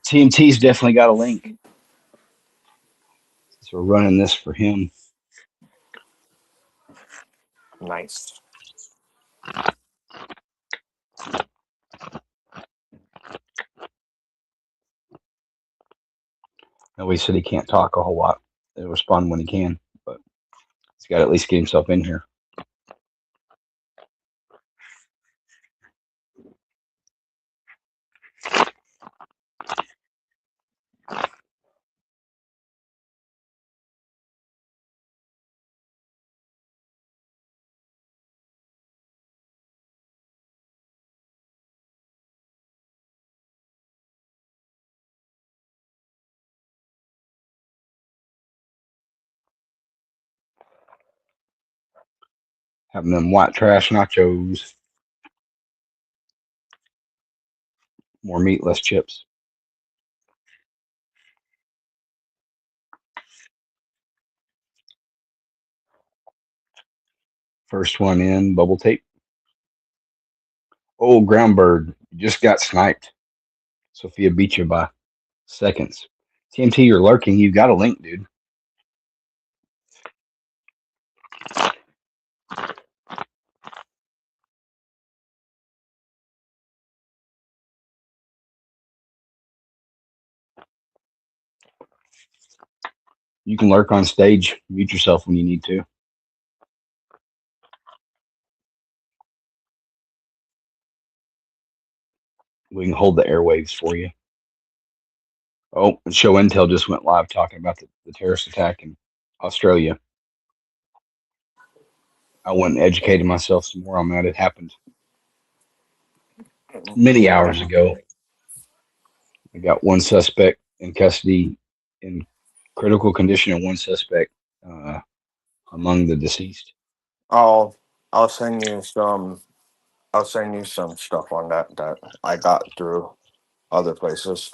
TMT's definitely got a link. So we're running this for him. Nice. Nobody said he can't talk a whole lot. He'll respond when he can, but he's got to at least get himself in here. Having them white trash nachos. More meat, less chips. First one in, bubble tape. Oh, ground bird. You just got sniped. Sophia beat you by seconds. TMT, you're lurking. You've got a link, dude. You can lurk on stage. Mute yourself when you need to. We can hold the airwaves for you. Oh, and Show Intel just went live talking about the terrorist attack in Australia. I went and educated myself some more on that. It happened many hours ago. We got one suspect in custody in critical condition and one suspect among the deceased. I'll I'll send you some. I'll send you some stuff on that I got through other places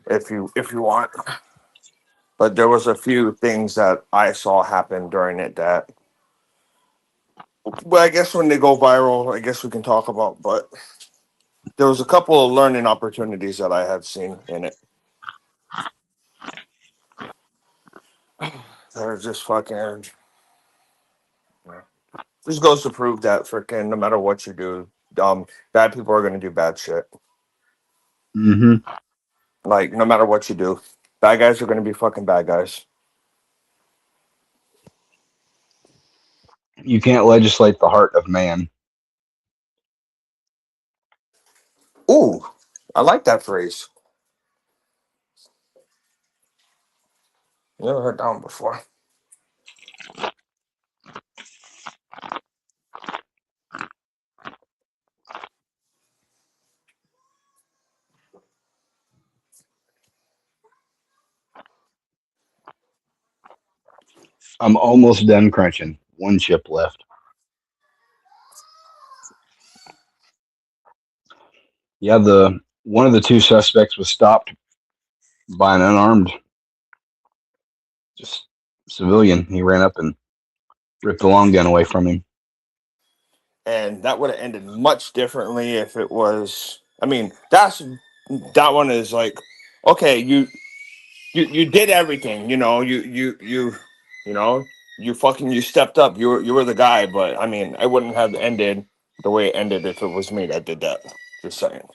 if you want. But there was a few things that I saw happen during it that, well, I guess when they go viral, I guess we can talk about. But there was a couple of learning opportunities that I had seen in it. They're just fucking. This goes to prove that freaking no matter what you do, bad people are gonna do bad shit. Mm-hmm. Like no matter what you do, bad guys are gonna be fucking bad guys. You can't legislate the heart of man. Ooh, I like that phrase. Never heard that one before. I'm almost done crunching. One chip left. Yeah, the one of the two suspects was stopped by an unarmed just civilian. He ran up and ripped the long gun away from him. And that would have ended much differently if it was. I mean, that one is like, okay, you did everything. You know, you fucking you stepped up. You were the guy. But I mean, I wouldn't have ended the way it ended if it was me that did that. Just saying.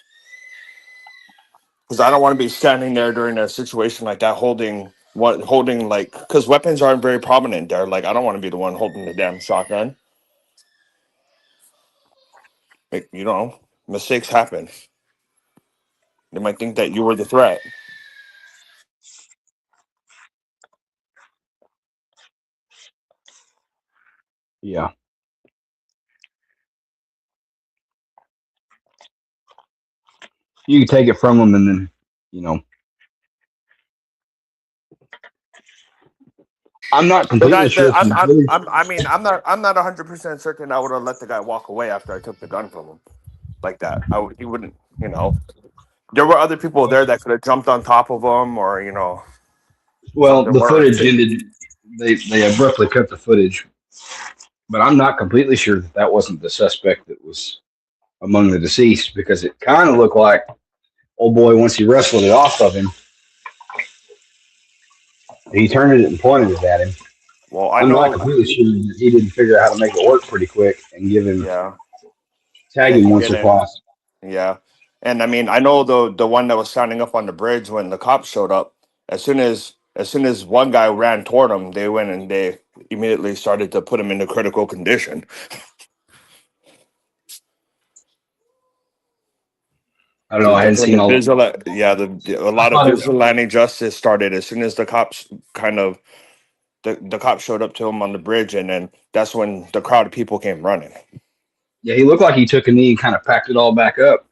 Because I don't want to be standing there during a situation like that, holding like, because weapons aren't very prominent there. Like, I don't want to be the one holding the damn shotgun. Like, mistakes happen. They might think that you were the threat. Yeah. You can take it from them and then, I'm not But completely sure if you really. I mean, I'm not 100% certain I would have let the guy walk away after I took the gun from him like that. He wouldn't. There were other people there that could have jumped on top of him, or Well, something the worse. footage ended. They abruptly cut the footage, but I'm not completely sure that that wasn't the suspect that was among the deceased because it kind of looked like old boy, once he wrestled it off of him, he turned it and pointed it at him. Well, I I'm not know. completely sure that he didn't figure out how to make it work pretty quick and Yeah, tag yeah, him he once or didn't. twice. Yeah, and I mean, I know the one that was standing up on the bridge when the cops showed up. As soon as one guy ran toward him, they went and they immediately started to put him into critical condition. I don't know. I hadn't That's when seen the all. a I lot of thought it. vigilante justice started as soon as the cops kind of the cops showed up to him on the bridge, and then that's when the crowd of people came running. Yeah, he looked like he took a knee and kind of packed it all back up.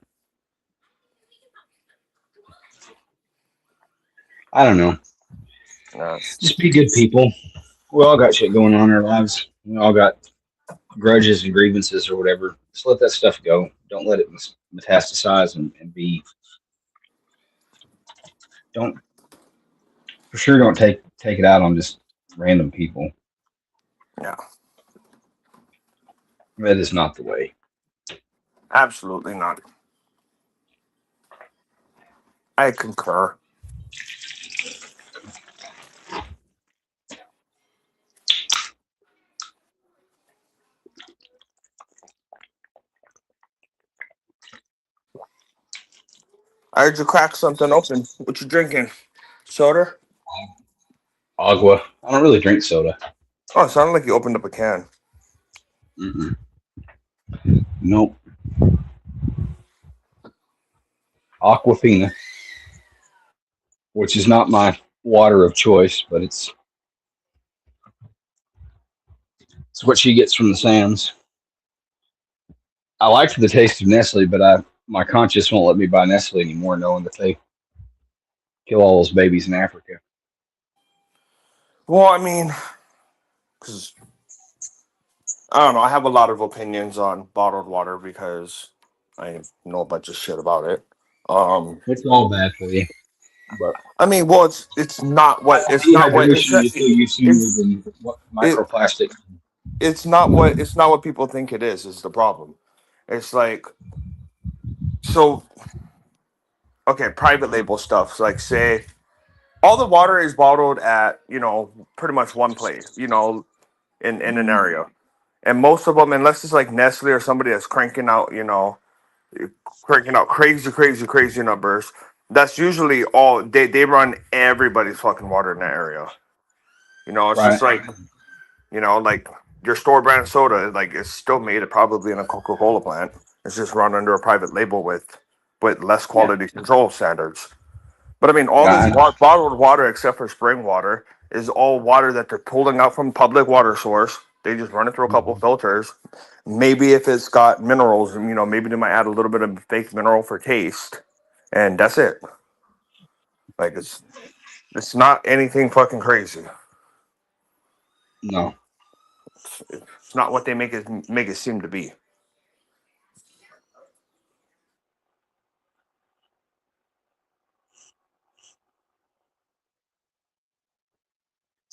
I don't know. Yeah. Just be good people. We all got shit going on in our lives. We all got grudges and grievances or whatever. Just let that stuff go. Don't let it metastasize and be. Don't for sure. Don't take it out on just random people. Yeah, That is not the way. absolutely not. I concur. I heard you crack something open. What you drinking? Soda? Agua. I don't really drink soda. Oh, it sounded like you opened up a can. Mm-mm. Nope. Aquafina, which is not my water of choice, but it's what she gets from the Sam's. I liked the taste of Nestle, but my conscience won't let me buy Nestle anymore, knowing that they kill all those babies in Africa. Well, I mean, because I don't know. I have a lot of opinions on bottled water because I know a bunch of shit about it. Um, It's all bad for you. But I mean, well, it's not what dehydration is still used more it's than what it microplastic. it's not what people think it is. Is the problem? It's like so okay, private label stuff. So like say all the water is bottled at pretty much one place. In an area, and most of them, unless it's like Nestle or somebody that's cranking out crazy, crazy, crazy numbers. That's usually all they run everybody's fucking water in that area. It's Right. just like your store brand soda, like it's still made probably in a Coca Cola plant. It's just run under a private label with less Yeah. quality control standards. But I mean, all this Yeah. bottled water, except for spring water, is all water that they're pulling out from public water source. They just run it through a couple of filters. Maybe if it's got minerals, maybe they might add a little bit of fake mineral for taste, and that's it. Like it's not anything fucking crazy. No. It's not what they make it seem to be.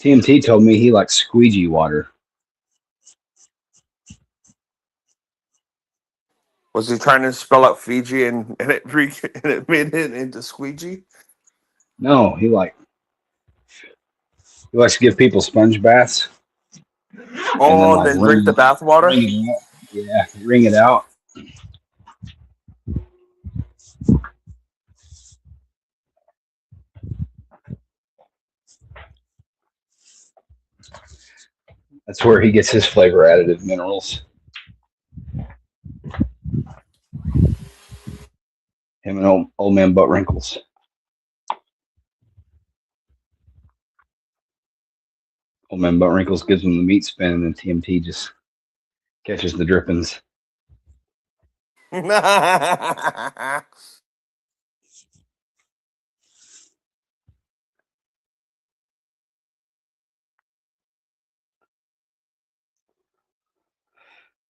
TMT told me he likes squeegee water. Was he trying to spell out Fiji and it made it into squeegee? No, he likes to give people sponge baths and then Oh, like then drink the bath water. ring it out. Yeah, ring it out. That's where he gets his flavor additive minerals. Him and old man Butt Wrinkles. Old man Butt Wrinkles gives him the meat spin, and then TMT just catches the drippings.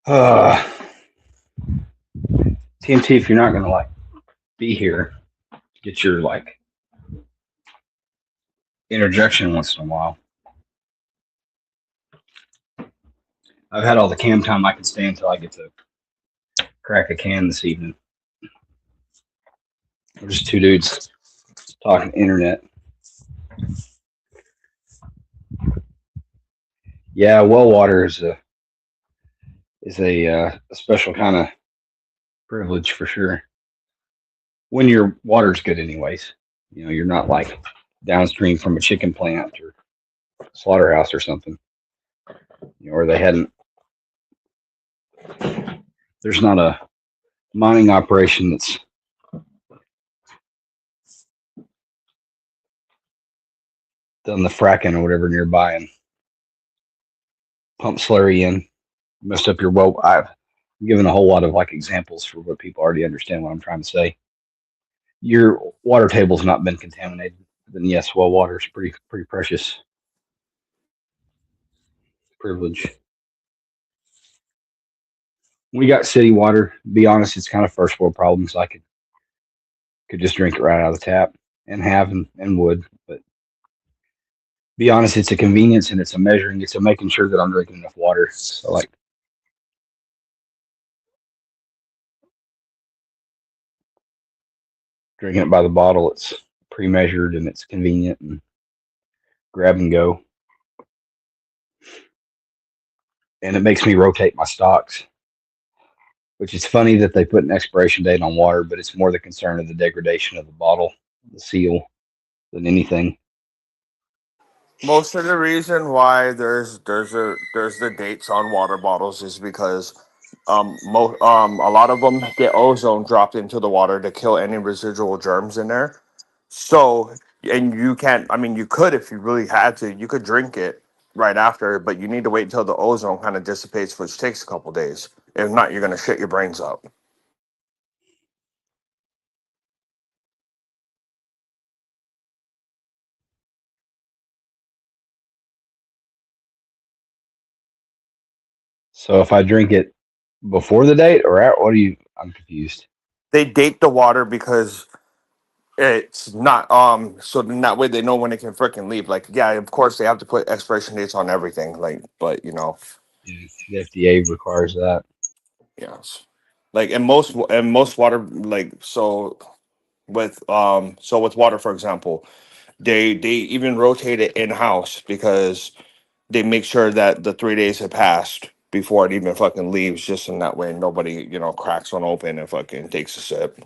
Uh, TMT, if you're not gonna like be here, get your like interjection once in a while. I've had all the cam time I can stand until I get to crack a can this evening. We're just two dudes talking internet. Yeah, well water is a special kind of privilege for sure. When your water's good, anyways. You're not like downstream from a chicken plant or slaughterhouse or something. Or they hadn't. There's not a mining operation that's done the fracking or whatever nearby and pump slurry in, messed up your well. I've given a whole lot of like examples for what people already understand what I'm trying to say. Your water table's not been contaminated, then yes, well water is pretty precious privilege. We got city water. To be honest, it's kind of first world problems. I could just drink it right out of the tap and have and would, but be honest, it's a convenience and it's a measuring. It's a making sure that I'm drinking enough water. So like drinking it by the bottle, it's pre-measured and it's convenient and grab and go. And it makes me rotate my stocks, which is funny that they put an expiration date on water, but it's more the concern of the degradation of the bottle, the seal, than anything. Most of the reason why there's the dates on water bottles is because a lot of them get ozone dropped into the water to kill any residual germs in there. So, and you can't, I mean, you could, if you really had to, you could drink it right after, but you need to wait until the ozone kind of dissipates, which takes a couple days. If not, you're going to shit your brains up. So if I drink it before the date or at, what do you? I'm confused. They date the water because it's not, so then that way they know when it can freaking leave. Like, yeah, of course they have to put expiration dates on everything, like, but Yeah, the FDA requires that. yes. Like, and most water, like, so with water, for example, they even rotate it in house because they make sure that the 3 days have passed before it even fucking leaves, just in that way nobody, cracks one open and fucking takes a sip.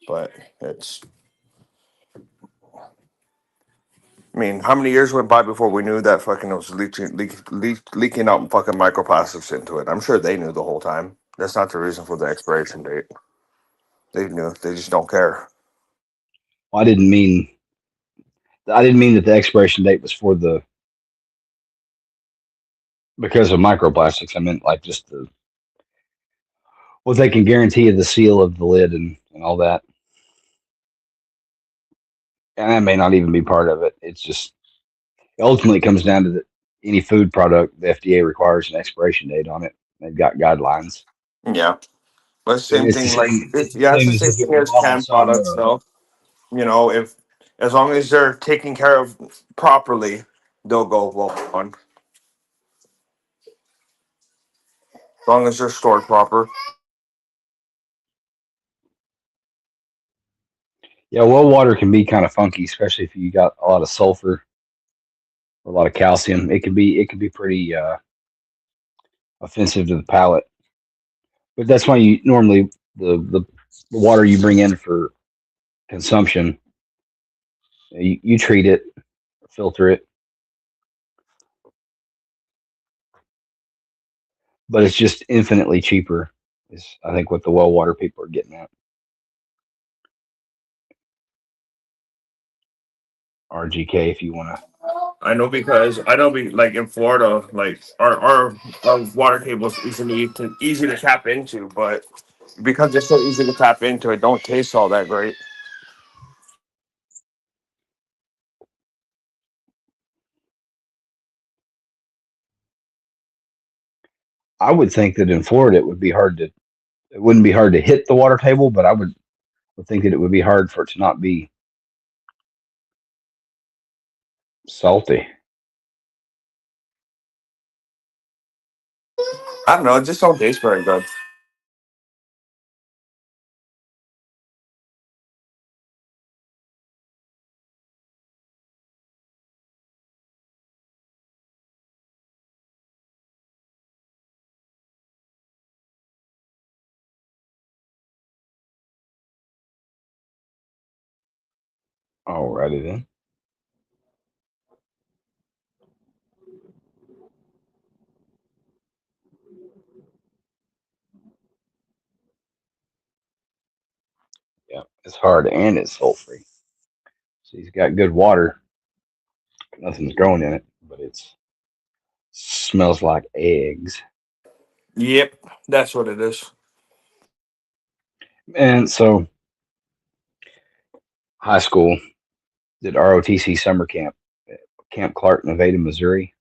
But it's, I mean, how many years went by before we knew that fucking it was leaking out fucking microplastics into it? I'm sure they knew the whole time. That's not the reason for the expiration date. They knew. They just don't care. Well, I didn't mean that the expiration date was for the because of microplastics. I meant like just the what they can guarantee of the seal of the lid and all that. And that may not even be part of it. It's just ultimately it comes down to any food product, the FDA requires an expiration date on it. They've got guidelines. Yeah, but And same it's the thing. Like, same. It's the yeah, it's same the as same if it thing was as bottled canned products, salmonella. though. If as long as they're taken care of properly, they'll go well on. As long as they're stored proper. Yeah, well, water can be kind of funky, especially if you got a lot of sulfur or a lot of calcium. It can be pretty offensive to the palate. But that's why you normally the water you bring in for consumption, you treat it, filter it, but it's just infinitely cheaper. Is I think what the well water people are getting at. RGK, if you want to. I know because I know like in Florida, like our water table is easy to tap into, but because it's so easy to tap into, it don't taste all that great. I would think that in Florida it wouldn't be hard to hit the water table, but would think that it would be hard for it to not be salty. I don't know, it just don't taste very good. Alrighty then. Yeah, it's hard and it's sulfurous. So he's got good water. Nothing's growing in it, but it smells like eggs. Yep, that's what it is. And so high school did ROTC summer camp at Camp Clark, Nevada, Missouri.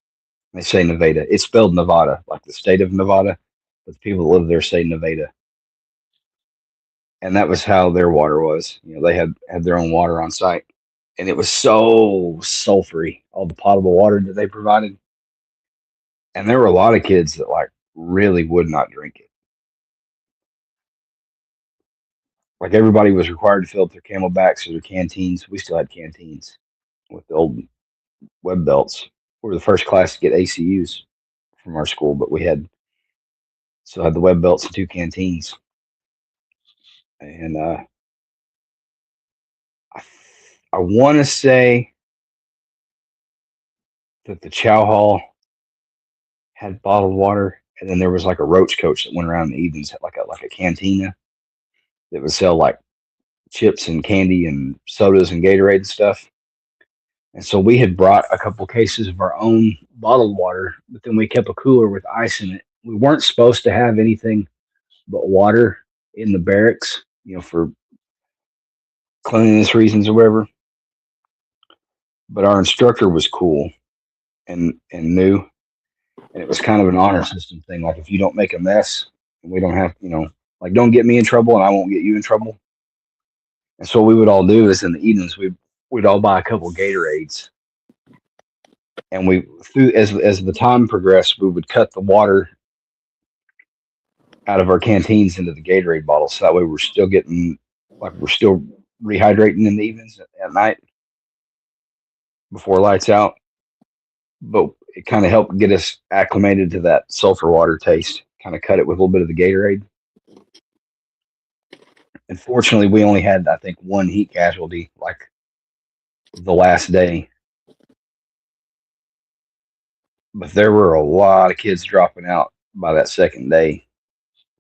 They say Nevada. It's spelled Nevada, like the state of Nevada, but the people that live there say Nevada. And that was how their water was. They had their own water on site, and it was so sulfury. All the potable water that they provided, and there were a lot of kids that like really would not drink it. Like everybody was required to fill up their camelbacks or their canteens. We still had canteens with the old web belts. We were the first class to get ACUs from our school, but we still had the web belts and two canteens. And I want to say that the chow hall had bottled water, and then there was like a roach coach that went around in the evenings, like a cantina that would sell like chips and candy and sodas and Gatorade and stuff. And so we had brought a couple cases of our own bottled water, but then we kept a cooler with ice in it. We weren't supposed to have anything but water in the barracks, for cleanliness reasons or whatever. But our instructor was cool and knew, and it was kind of an honor system thing. Like if you don't make a mess, we don't have, like don't get me in trouble, and I won't get you in trouble. And so what we would all do is in the evenings we'd all buy a couple of Gatorades, and we through as the time progressed, we would cut the water out of our canteens into the Gatorade bottles, so that way we're still getting we're still rehydrating in the evenings at night before lights out. But it kind of helped get us acclimated to that sulfur water taste. Kind of cut it with a little bit of the Gatorade. Unfortunately, we only had I think one heat casualty like the last day, but there were a lot of kids dropping out by that second day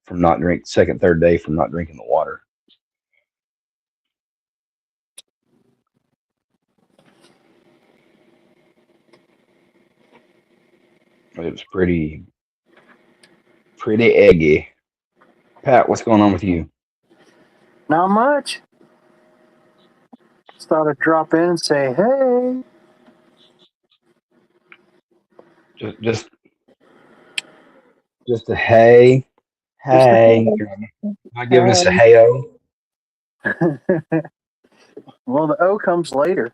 from not drink second third day from not drinking the water. It was pretty eggy. Pat, what's going on with you? Not much. Just thought I'd drop in and say, hey. Just a hey. You're not giving us a heyo. Well, the O comes later.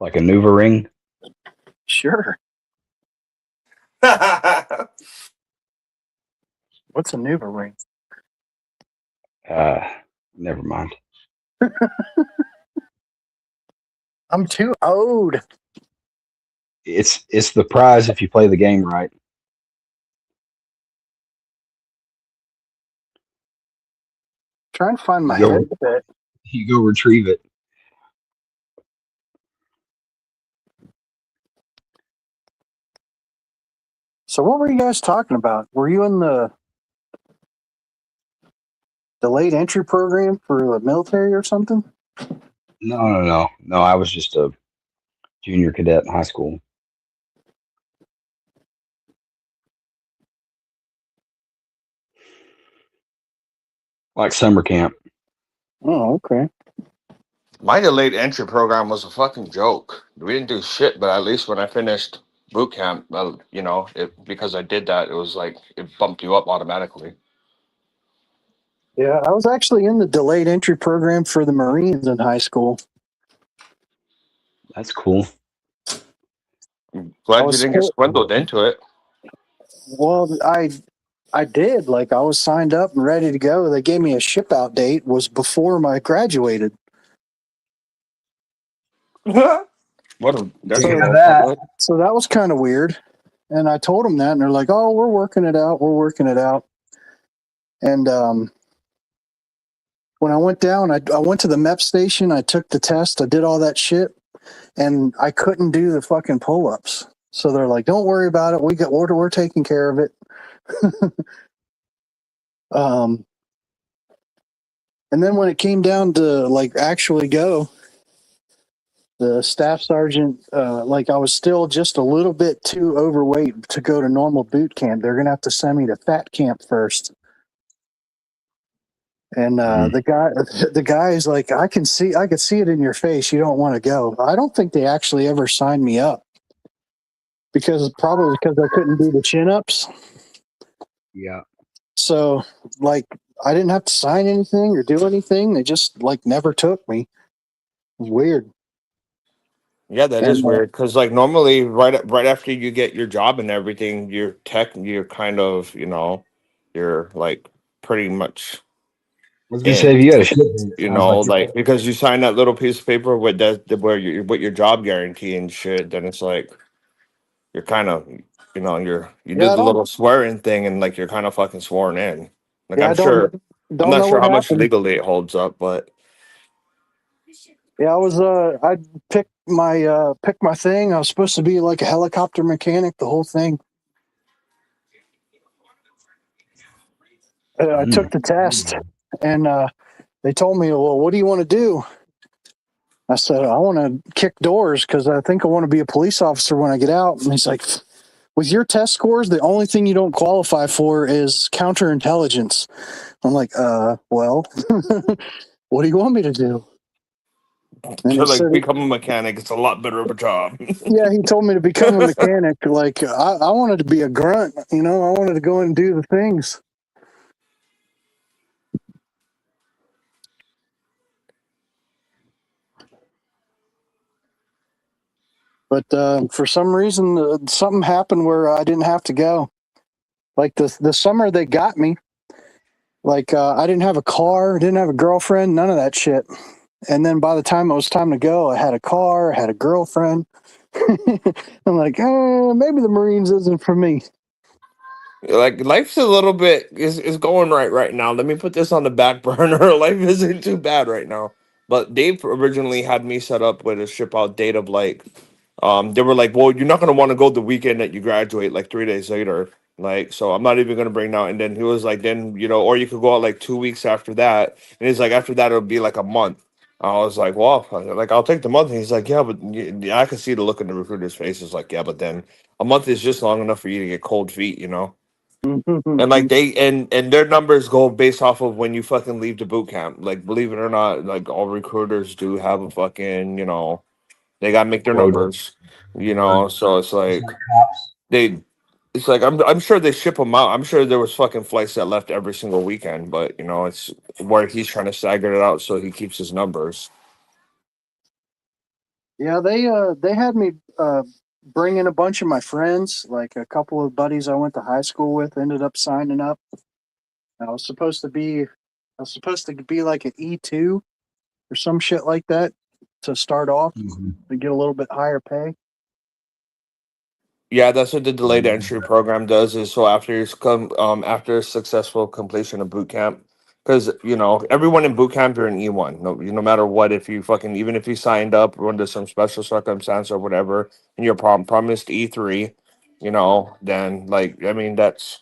Like a Nuva ring. Sure. What's a Nuva ring? Never mind. I'm too old. It's the prize if you play the game right. Trying to find my headset. You go retrieve it. So what were you guys talking about? Were you in the delayed entry program for the military or something? No. I was just a junior cadet in high school. Like summer camp. Oh, okay. My delayed entry program was a fucking joke. We didn't do shit, but at least when I finished boot camp, because I did that, it was like it bumped you up automatically. Yeah, I was actually in the delayed entry program for the Marines in high school. That's cool. I'm glad you didn't get swindled into it. Well, I did. Like I was signed up and ready to go. They gave me a ship out date. Was before I graduated. What So that was kind of weird. And I told them that, and they're like, "Oh, we're working it out. We're working it out." And when I went down, I went to the MEP station. I took the test. I did all that shit, and I couldn't do the fucking pull-ups. So they're like, "Don't worry about it. We're taking care of it." um, and then when it came down to like actually go, the staff sergeant, like I was still just a little bit too overweight to go to normal boot camp. They're gonna have to send me to fat camp first. And the guy is like, I could see it in your face. You don't want to go. I don't think they actually ever signed me up probably because I couldn't do the chin ups. Yeah. So like, I didn't have to sign anything or do anything. They just like never took me. It was weird. Yeah, that is And weird because like normally right after you get your job and everything, you're kind of you're like pretty much I was gonna say, in. if you got a shit, it sounds like you're Like because you sign that little piece of paper with that where your job guarantee and shit, then it's like you're kind of you do yeah, the little swearing thing and like you're kind of fucking sworn in. Like I I'm don't not know sure what how much happened. legally it holds up, but Yeah, I picked my thing. I was supposed to be like a helicopter mechanic, the whole thing. I took the test, and they told me, "Well, what do you want to do?" I said, "I want to kick doors because I think I want to be a police officer when I get out." And he's like, "With your test scores, the only thing you don't qualify for is counterintelligence." I'm like, well, what do you want me to do?" And to he said, like become a mechanic, it's a lot better of a job. "Yeah, he told me to become a mechanic. Like, I wanted to be a grunt, you know, I wanted to go and do the things." But for some reason, something happened where I didn't have to go. Like the summer they got me, like I didn't have a car, didn't have a girlfriend, none of that shit. And then by the time it was time to go, I had a car, I had a girlfriend. I'm like, maybe the Marines isn't for me. Like life's a little bit is going right now. Let me put this on the back burner. Life isn't too bad right now. But Dave originally had me set up with a ship out date of like, they were like, well, you're not gonna want to go the weekend that you graduate, like 3 days later. Like, so I'm not even gonna bring out. And then he was like, then or you could go out like 2 weeks after that. And he's like, after that it'll be like a month. I was like, well, like I'll take the month. And he's like, yeah, but yeah, I could see the look in the recruiter's face. Is like, yeah, but then a month is just long enough for you to get cold feet. And like they and their numbers go based off of when you fucking leave the boot camp. Like believe it or not, like all recruiters do have a fucking, they gotta make their quota. numbers. So it's like they it's like I'm sure they ship them out. I'm sure there was fucking flights that left every single weekend, but it's where he's trying to stagger it out so he keeps his numbers. Yeah, they had me bring in a bunch of my friends, like a couple of buddies I went to high school with, ended up signing up. I was supposed to be like an E2 or some shit like that to start off to get a little bit higher pay. Yeah, that's what the delayed entry program does. Is so after after successful completion of boot camp, because everyone in boot camp you're an E1. No matter what, if you fucking even if you signed up under some special circumstance or whatever, and you're promised E3, then like I mean that's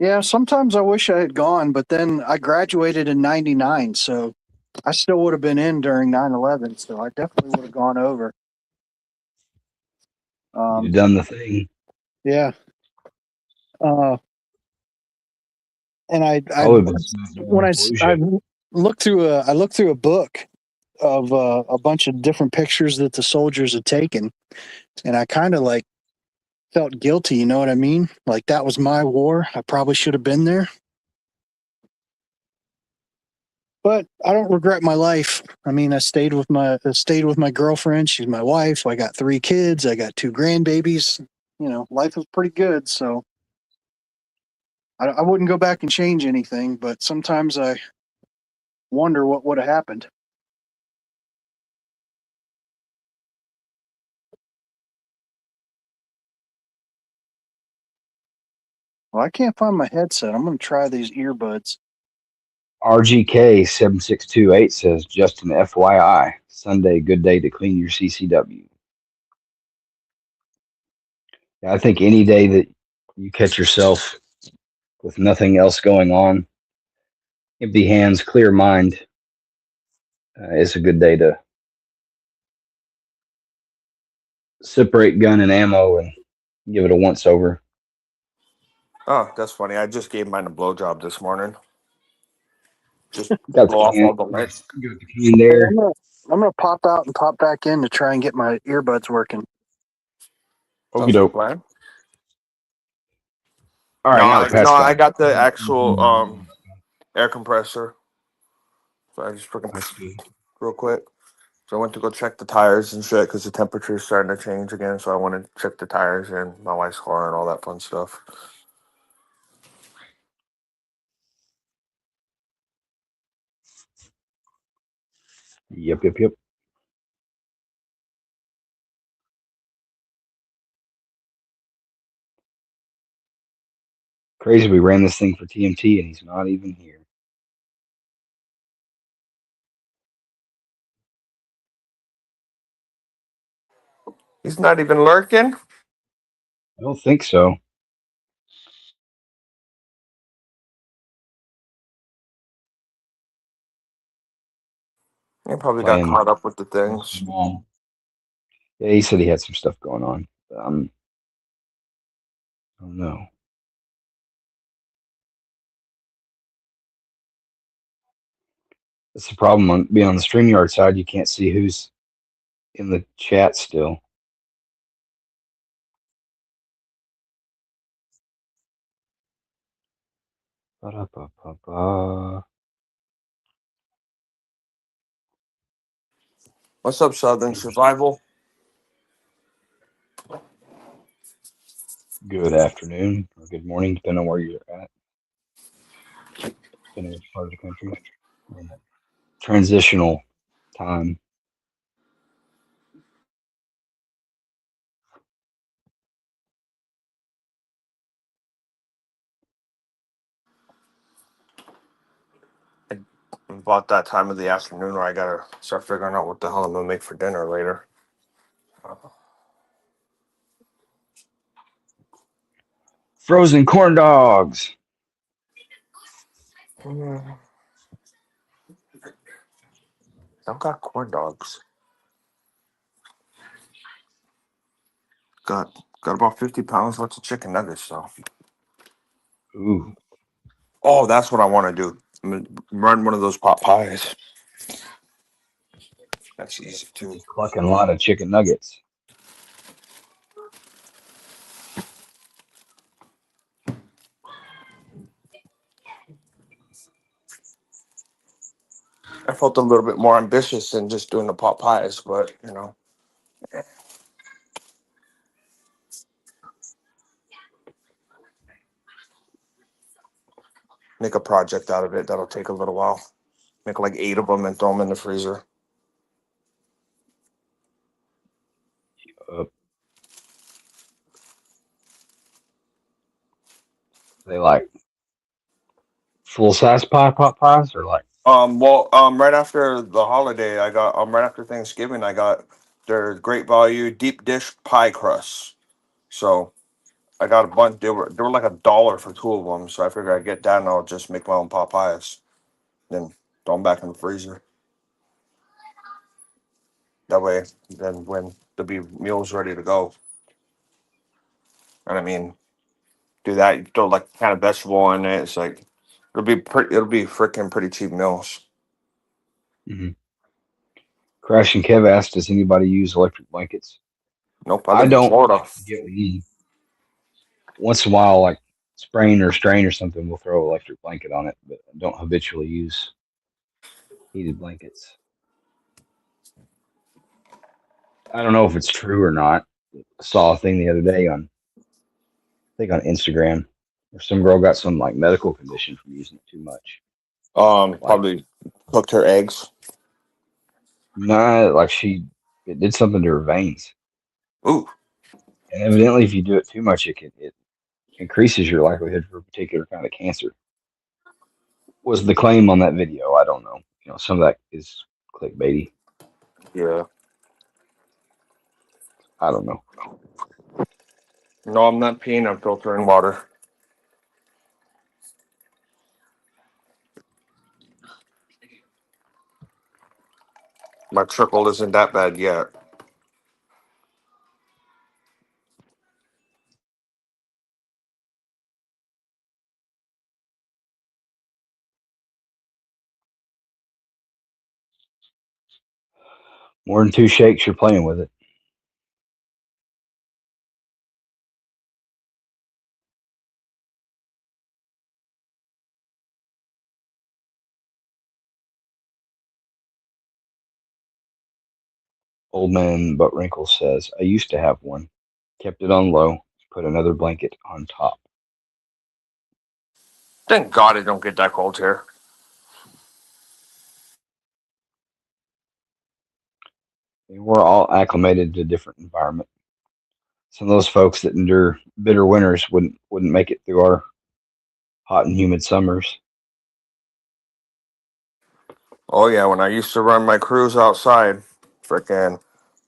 Yeah, sometimes I wish I had gone, but then I graduated in '99, so I still would have been in during 9/11. So I definitely would have gone over. You'd have Um, done the thing. yeah. Uh, and I Probably been smacked when around I Fallujah. looked through a book of a bunch of different pictures that the soldiers had taken, and I kind of like felt guilty. You know what I mean? Like that was my war. I probably should have been there, but I don't regret my life. I mean, I stayed with my girlfriend. She's my wife. I got 3 kids. I got 2 grandbabies. Life was pretty good. So I wouldn't go back and change anything. But sometimes I wonder what would have happened. Well, I can't find my headset. I'm going to try these earbuds. RGK7628 says, just an FYI, Sunday, good day to clean your CCW. I think any day that you catch yourself with nothing else going on, empty hands, clear mind, it's a good day to separate gun and ammo and give it a once over. Oh, that's funny. I just gave mine a blowjob this morning. Just Got blow the off can, all the lights. got the can Hey, there. I'm gonna pop out and pop back in to try and get my earbuds working. Okie Sounds like a doke. plan. All right, now the pat's I gone. got the actual air compressor. So I just freaking That's good. real quick. So I went to go check the tires and shit because the temperature is starting to change again. So I wanted to check the tires and my wife's car and all that fun stuff. Yep. Crazy, we ran this thing for TMT and he's not even here. He's not even lurking. I don't think so. He probably got Playing caught up with the with things. mom. Yeah, he said he had some stuff going on. I don't know. That's the problem on being on the StreamYard side. You can't see who's in the chat still. Ba-da-ba-ba-ba. What's up, Southern Survival? Good afternoon or good morning, depending on where you're at. Depending on which part of the country. We're in that transitional time. About that time of the afternoon where I gotta start figuring out what the hell I'm gonna make for dinner later. Frozen corn dogs. I've got corn dogs. Got about 50 pounds worth of chicken nuggets though. Ooh, Oh, that's what I want to do. I'm gonna run one of those pot pies. That's easy too. clucking a lot of chicken nuggets. I felt a little bit more ambitious than just doing the pot pies, but you know, make a project out of it. That'll take a little while. Make like 8 of them and throw them in the freezer. Uh, they like full size pot pies or like Right after the holiday, I got right after Thanksgiving, I got their great value deep dish pie crusts. So I got a bunch. They were like $1 for 2 of them. So I figured I'd get that and I'll just make my own pot pies. Then throw them back in the freezer. That way, then when the meal's ready to go, and I mean, do that. You throw like kind of vegetable in it. It's like it'll be pretty. It'll be freaking pretty cheap meals. mm-hmm. Crash and Kev asked, does anybody use electric blankets? Nope. I I live in don't Florida. get one. Once in a while, like sprain or strain or something, we'll throw an electric blanket on it, but I don't habitually use heated blankets. I don't know if it's true or not. I saw a thing the other day on, I think on Instagram, where some girl got some like medical condition from using it too much. Like, Probably cooked her eggs. nah, like it did something to her veins. Ooh. And evidently, if you do it too much, it increases your likelihood for a particular kind of cancer. Was the claim on that video? I don't know. Some of that is clickbaity. Yeah. I don't know. No, I'm not peeing. I'm filtering water. My trickle isn't that bad yet. More than 2 shakes, you're playing with it. Old man Buttwrinkle says, I used to have one. Kept it on low. Put another blanket on top. Thank God it don't get that cold here. We're all acclimated to a different environment. Some of those folks that endure bitter winters wouldn't make it through our hot and humid summers. Oh yeah, when I used to run my crews outside, frickin'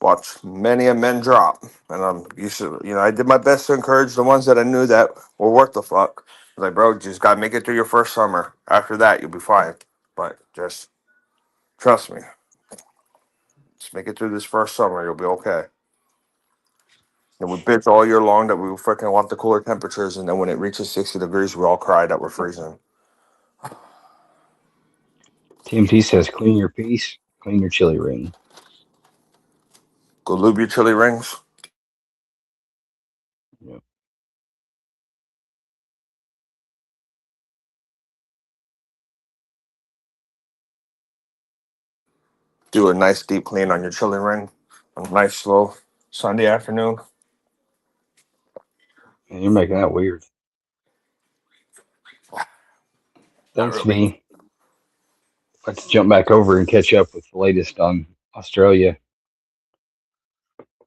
watch many a men drop, and I'm used to, I did my best to encourage the ones that I knew that were worth the fuck. I was like, bro, just gotta make it through your first summer. After that, you'll be fine. But just trust me, just make it through this first summer, you'll be okay. And we bitch all year long that we freaking want the cooler temperatures, and then when it reaches 60 degrees, we all cry that we're freezing. TMT says, clean your piece, clean your chili ring. Go lube your chili rings. Yep. Do a nice deep clean on your chili ring. A nice slow Sunday afternoon. And you're making that weird. Not Thanks, really. V. Let's jump back over and catch up with the latest on Australia.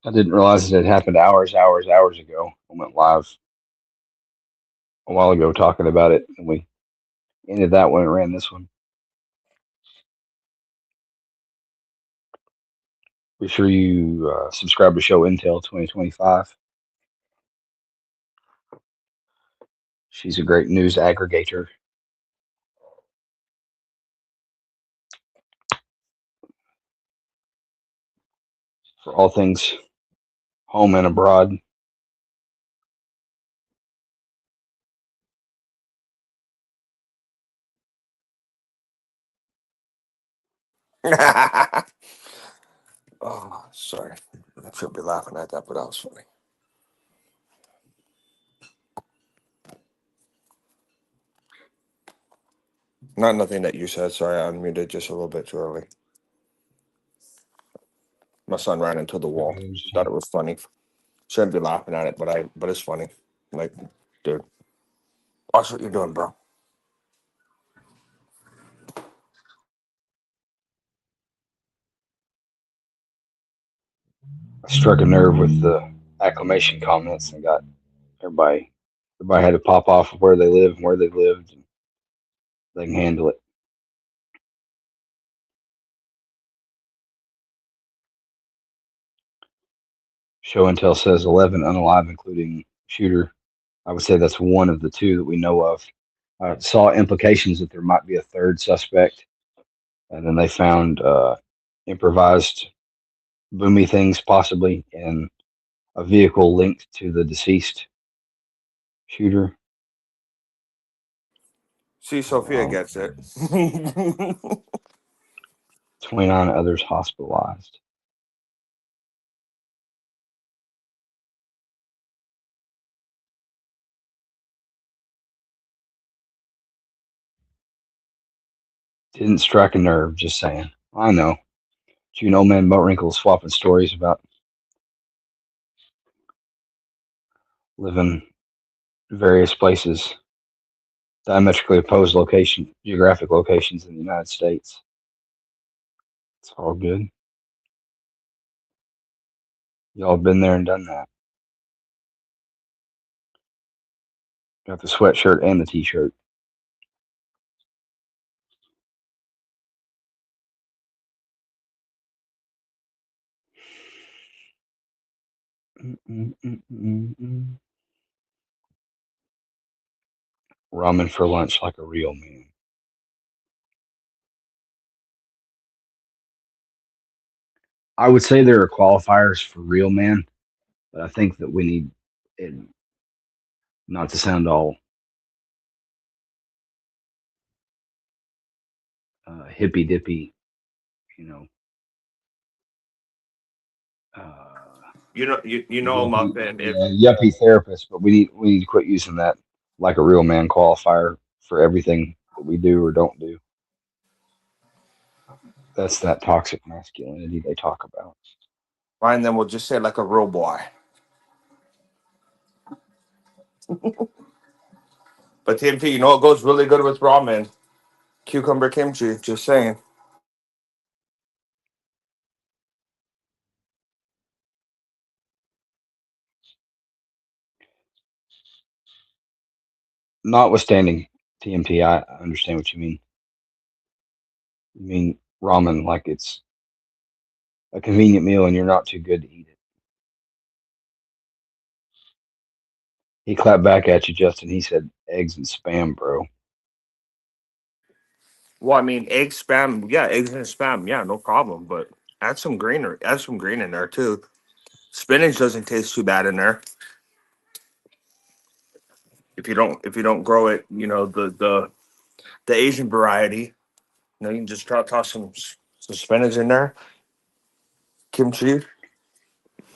I didn't realize it had happened hours ago. I went live a while ago talking about it, and we ended that one and ran this one. Be sure you subscribe to Show Intel 2025. She's a great news aggregator. For all things home and abroad. Oh, sorry. I should be laughing at that, but that was funny. Not nothing that you said. Sorry, I unmuted just a little bit too early. My son ran into the wall. Thought it was funny. Shouldn't be laughing at it, but it's funny. Like, dude, watch what you're doing, bro. I struck a nerve with the acclamation comments and got everybody had to pop off of where they live and where they lived, and they can handle it. Show Intel says 11 unalive, including shooter. I would say that's one of the two that we know of. I saw implications that there might be a third suspect, and then they found improvised boomy things possibly in a vehicle linked to the deceased shooter. See, Sophia gets it. 29 others hospitalized. Didn't strike a nerve, just saying. I know. But you know, man, Buttwrinkle swapping stories about living various places, diametrically opposed geographic locations in the United States. It's all good. Y'all have been there and done that. Got the sweatshirt and the t-shirt. Ramen for lunch like a real man. I would say there are qualifiers for real men, but I think that we need it not to sound all hippy dippy, you know, uh, You know, yuppie, Muffin. If yeah, yuppie therapist. But we need to quit using that like a real man qualifier for everything that we do or don't do. That's that toxic masculinity they talk about. fine, then we'll just say like a real boy. But TMT, you know what goes really good with ramen? Cucumber kimchi. Just saying. Notwithstanding TMT, I understand what you mean. You mean ramen like it's a convenient meal and you're not too good to eat it. He clapped back at you, Justin. He said eggs and spam, bro. Well, I mean, egg spam. Yeah, eggs and spam. Yeah, no problem. But add some green in there too. Spinach doesn't taste too bad in there if you don't grow it. You know the Asian variety. You know, you can just toss some spinach in there. Kimchi.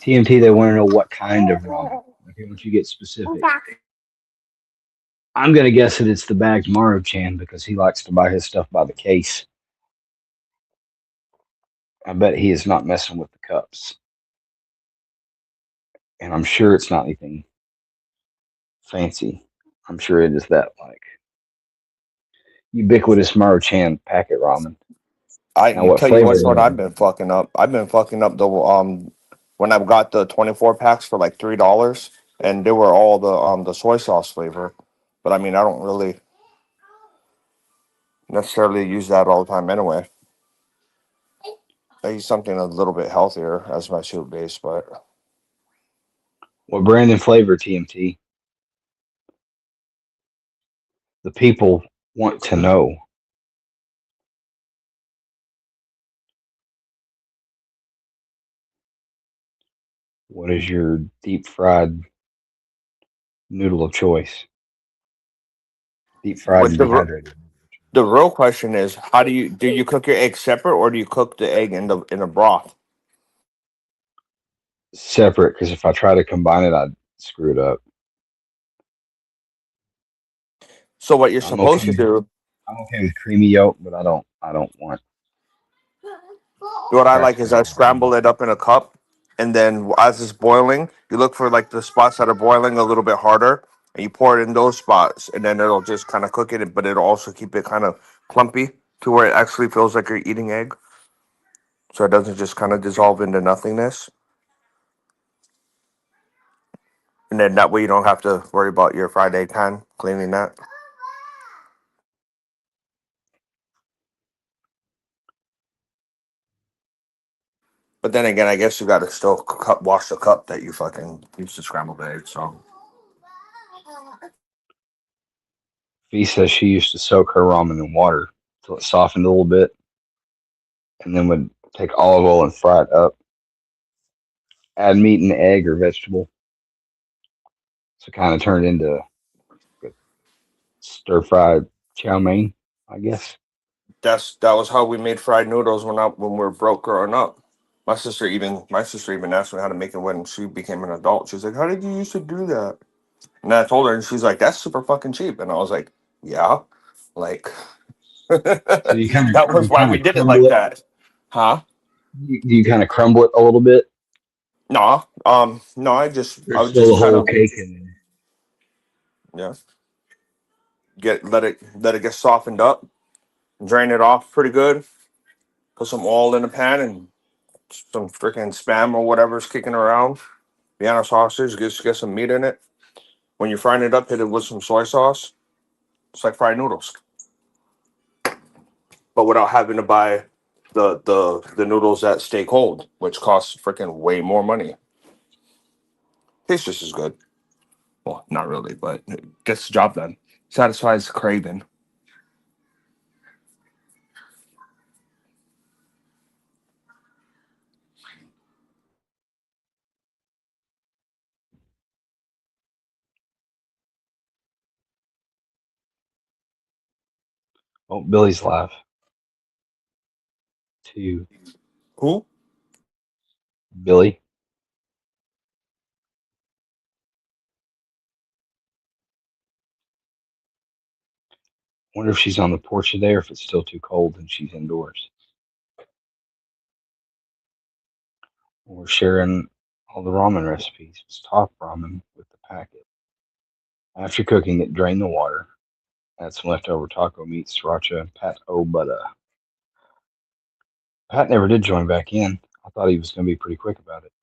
TMT, they want to know what kind of ramen. Okay, once you get specific, I'm gonna guess that it's the bagged Maru-chan because he likes to buy his stuff by the case. I bet he is not messing with the cups, and I'm sure it's not anything fancy. I'm sure it is that like ubiquitous Maru-chan packet ramen. I Now, what tell you flavor what's it what is? I've been fucking up. I've been fucking up the when I've got the 24 packs for like $3, and they were all the soy sauce flavor. But I mean, I don't really necessarily use that all the time anyway. I use something a little bit healthier as my soup base, but What brand and flavor, TMT? The people want to know. What is your deep fried noodle of choice? Deep fried with and dehydrated. the real question is, how do you cook your egg separate or do you cook the egg in the broth? Separate, because if I try to combine it, I'd screw it up. So what you're I'm supposed to okay. do, I'm okay with creamy yolk, but I don't want what I like is I transparent. scramble it up in a cup, and then as it's boiling, you look for like the spots that are boiling a little bit harder, and you pour it in those spots, and then it'll just kind of cook it, but it'll also keep it kind of clumpy to where it actually feels like you're eating egg, so it doesn't just kind of dissolve into nothingness. And then that way you don't have to worry about your fried egg pan cleaning that. But then again, I guess you got to still wash the cup that you fucking used to scramble the eggs. So Fee says she used to soak her ramen in water till it softened a little bit, and then would take olive oil and fry it up. Add meat and egg or vegetable, so kind of turned into stir fried chow mein, I guess. that was how we made fried noodles when we were broke growing up. My sister even asked me how to make it when she became an adult. She was like, "How did you used to do that?" And I told her, and she's like, "That's super fucking cheap." And I was like, "Yeah, like So that was you why kind we of did it crumble like it. that." Huh? You kind of crumble it a little bit. No, no. I There's would still the just kind whole of cake in there. yeah let it get softened up, drain it off pretty good. Put some oil in the pan and some freaking spam or whatever's kicking around. Vienna sausage, get some meat in it. when you're frying it up, hit it with some soy sauce. It's like fried noodles, but without having to buy the noodles that stay cold, which costs freaking way more money. Tastes just as good. Well, not really, but it gets the job done. Satisfies the craving. Oh, Billy's live. 2. Who? Billy. Wonder if she's on the porch today or if it's still too cold and she's indoors. We're sharing all the ramen recipes. It's top ramen with the packet. After cooking it, drain the water. Add some leftover taco meat, sriracha, and pat o butter. Pat never did join back in. I thought he was going to be pretty quick about it.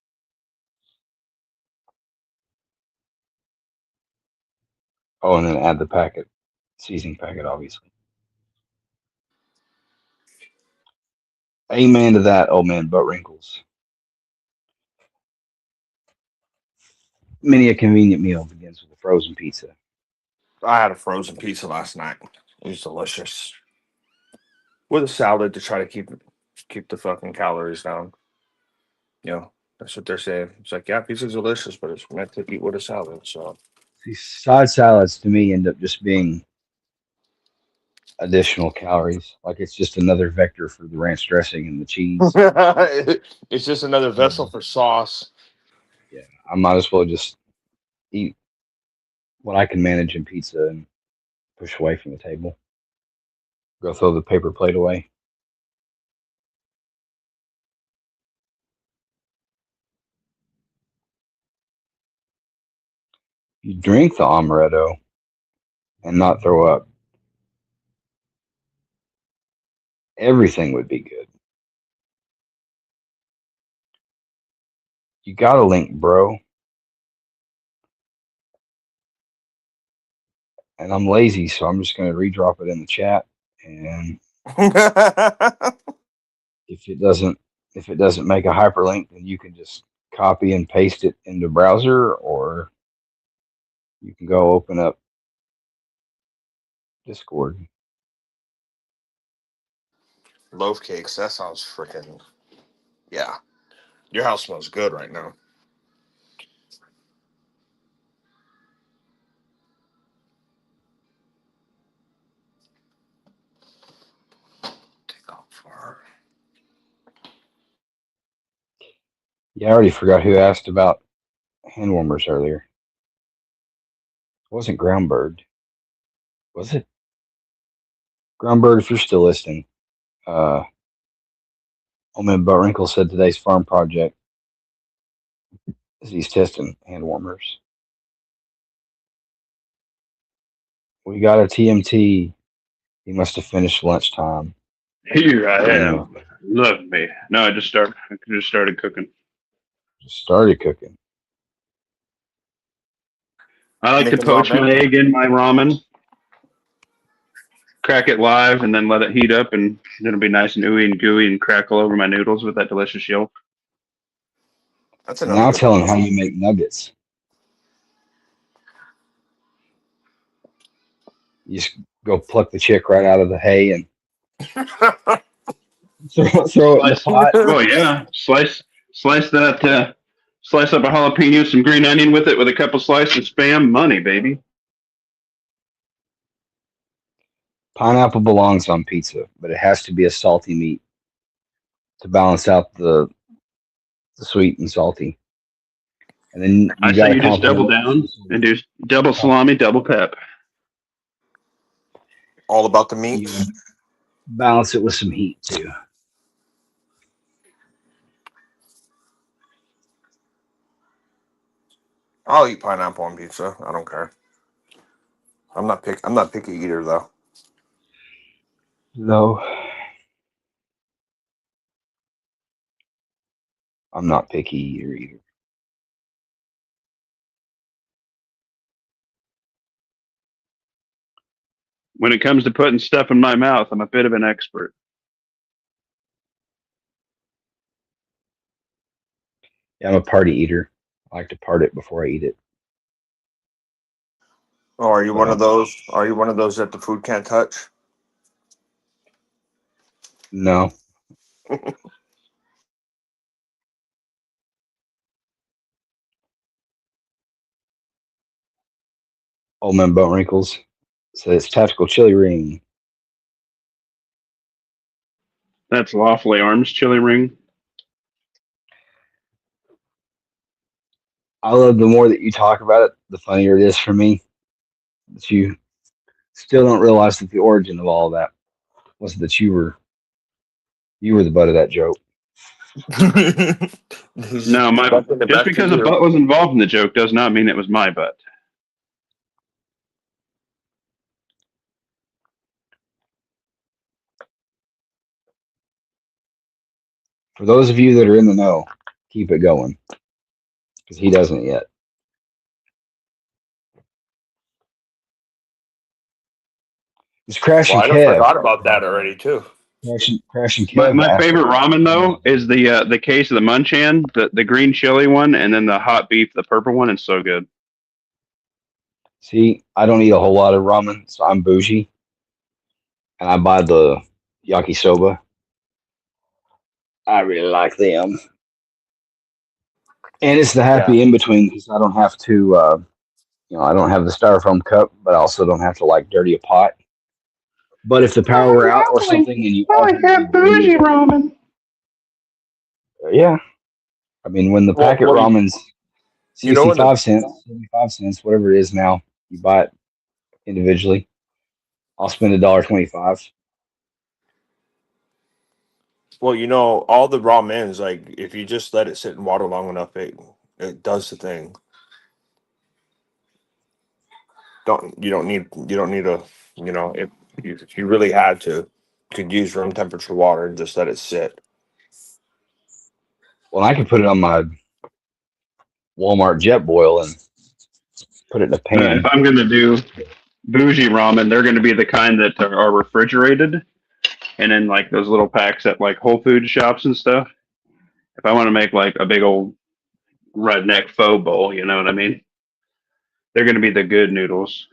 Oh, and then add the packet, seasoning packet, obviously. Amen to that, old man butt wrinkles. Many a convenient meal begins with a frozen pizza. I had a frozen pizza last night. It was delicious. With a salad to try to keep the fucking calories down. You know, that's what they're saying. It's like, yeah, pizza's delicious, but it's meant to eat with a salad. So These side salads to me end up just being additional calories. Like it's just another vector for the ranch dressing and the cheese. it's just another vessel for sauce. Yeah, I might as well just eat what I can manage in pizza and push away from the table. Go throw the paper plate away. You drink the amaretto and not throw up. Everything would be good. You got a link, bro. And I'm lazy, so I'm just going to redrop it in the chat. And if it doesn't make a hyperlink, then you can just copy and paste it in the browser, or you can go open up Discord. Loaf cakes. That sounds freaking. Yeah. Your house smells good right now. Take off far. Yeah, I already forgot who asked about hand warmers earlier. It wasn't Groundbird, was it? Groundbird, if you're still listening, old man Buttwrinkle said today's farm project is he's testing hand warmers. We got a TMT. He must have finished lunchtime. Here I You am. know, Love me. No, I just started cooking. just started cooking. I like to Anything poach ramen? my egg in my ramen, crack it live, and then let it heat up, and then it'll be nice and ooey and gooey and crackle over my noodles with that delicious yolk. That's another Now good tell him how you make nuggets. You just go pluck the chick right out of the hay and one. throw it in the Slice. pot. Oh yeah, slice that. Slice up a jalapeno, some green onion with it, with a couple slices of Spam. Money, baby. Pineapple belongs on pizza, but it has to be a salty meat to balance out the sweet and salty. And then I you got say to you just double compliment it down and do double salami, double pep. All about the you meats. balance it with some heat too. I'll eat pineapple on pizza. I don't care. I'm not picky eater though. No, I'm not picky either. When it comes to putting stuff in my mouth, I'm a bit of an expert. Yeah, I'm a party eater. I like to part it before I eat it. Oh, are you But one of those? Are you one of those that the food can't touch? no. Old man Bone Wrinkles says tactical chili ring. That's Lawfully Arms chili ring. I love the more that you talk about it, the funnier it is for me. That you still don't realize that the origin of all of that was that you were the butt of that joke. He's No, my bumping it just back to because a you. butt was involved in the joke does not mean it was my butt. For those of you that are in the know, keep it going because he doesn't yet. It's Well, Crashing I done Kev. forgot about that already too. Crashing My Kev asked favorite about ramen though is the case of the Munchan, the green chili one, and then the hot beef, the purple one. It's so good. See, I don't eat a whole lot of ramen, so I'm bougie, and I buy the yakisoba. I really like them, and it's the Yeah. happy in between because I don't have to, I don't have the styrofoam cup, but I also don't have to like dirty a pot. But if the power were out or something, and you ultimately do need it, ramen. yeah, I mean, when the Well, packet ramen's you know, in the 65 cents, 75 cents, whatever it is now, you buy it individually. I'll spend $1.25. all the ramens, like if you just let it sit in water long enough, it does the thing. You don't need a if you really had to, you could use room temperature water and just let it sit. Well, I can put it on my Walmart jet boil and put it in a If pan. I'm gonna do bougie ramen, they're gonna be the kind that are refrigerated, and in like those little packs at like Whole Food shops and stuff. If I want to make like a big old redneck pho bowl, you know what I mean? They're gonna be the good noodles,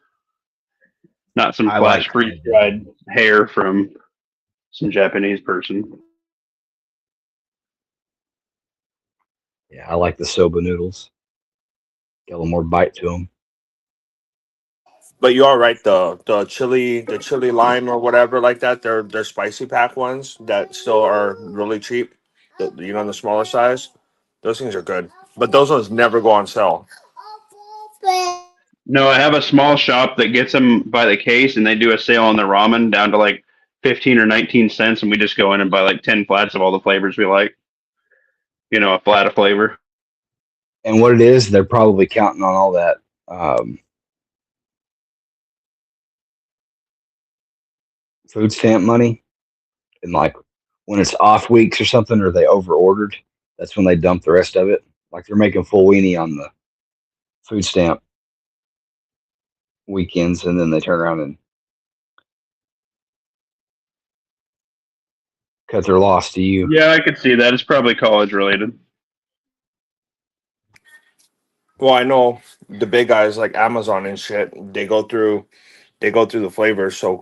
not some I like, flash freeze dried hair from some Japanese person. yeah, I like the soba noodles. Got a little more bite to them. But you are right. The chili lime or whatever like that. They're spicy pack ones that still are really cheap. The smaller size. Those things are good. But those ones never go on sale. No, I have a small shop that gets them by the case, and they do a sale on the ramen down to like 15 or 19 cents, and we just go in and buy like 10 flats of all the flavors we like. You know, a flat of flavor. And what it is, they're probably counting on all that um, food stamp money. And like when it's off weeks or something, or they over ordered, that's when they dump the rest of it. Like they're making full weenie on the food stamp weekends, and then they turn around and cut their loss to you. Yeah, I could see that. It's probably college related. Well, I know the big guys like Amazon and shit. They go through the flavors. So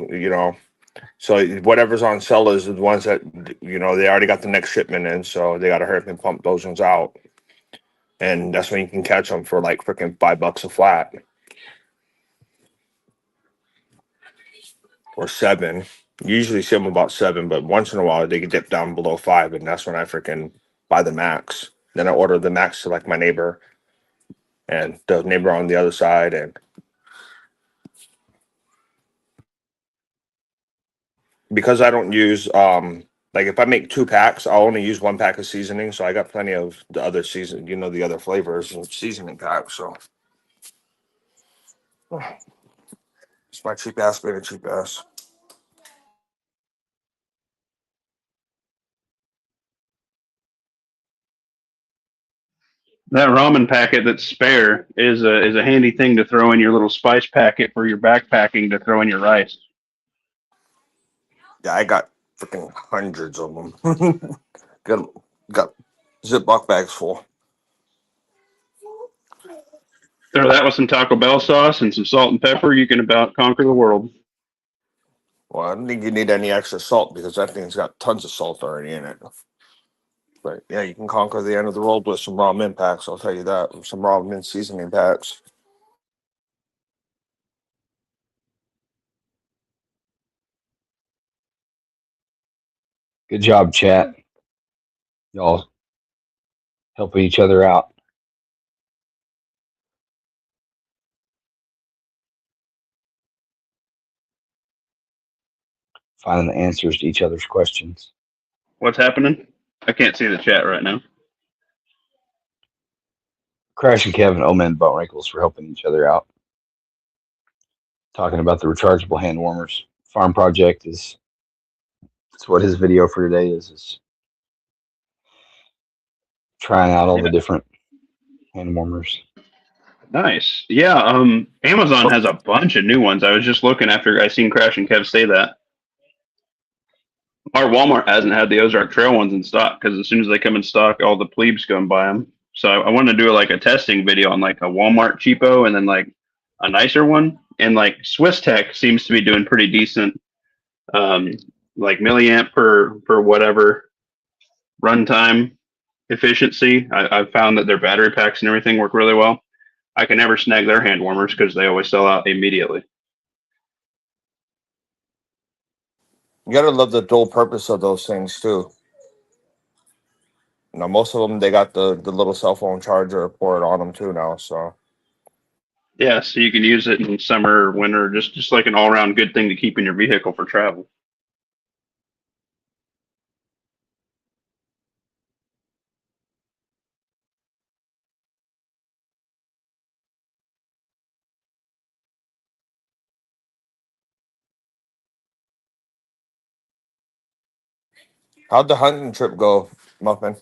whatever's on sale is the ones that they already got the next shipment in. So they got to hurry up and pump those ones out. And that's when you can catch them for like freaking $5 a flat or 7. You usually see them about 7, but once in a while they get dip down below 5, and that's when I freaking buy the max. Then I order the max to like my neighbor and the neighbor on the other side, and because I don't use like if I make 2 packs, I'll only use 1 pack of seasoning, so I got plenty of the other the other flavors and seasoning packs. So it's my cheap ass being a cheap ass. That ramen packet that's spare is a handy thing to throw in your little spice packet for your backpacking to throw in your rice. Yeah, I got freaking hundreds of them. got Ziploc bags full. Throw that with some Taco Bell sauce and some salt and pepper. You can about conquer the world. Well, I don't think you need any extra salt because that thing's got tons of salt already in it. But yeah, you can conquer the end of the world with some raw mint packs. I'll tell you that. Some raw mint seasoning packs. Good job, chat. Y'all helping each other out. Finding the answers to each other's questions. What's happening? I can't see the chat right now. Crash and Kevin, Old Man Butt Wrinkles for helping each other out. Talking about the rechargeable hand warmers. Farm project is that's what his video for today is trying out all the different hand warmers. Nice. Yeah, Amazon has a bunch of new ones. I was just looking after I seen Crash and Kev say that. Our Walmart hasn't had the Ozark Trail ones in stock because as soon as they come in stock, all the plebes go and buy them. So I want to do like a testing video on like a Walmart cheapo and then like a nicer one. And like Swiss Tech seems to be doing pretty decent, like milliamp per whatever runtime efficiency. I've found that their battery packs and everything work really well. I can never snag their hand warmers because they always sell out immediately. You gotta love the dual purpose of those things too. You know, most of them they got the little cell phone charger port on them too now. So Yeah, so you can use it in summer, winter, just like an all around good thing to keep in your vehicle for travel. how'd the hunting trip go, Muffin?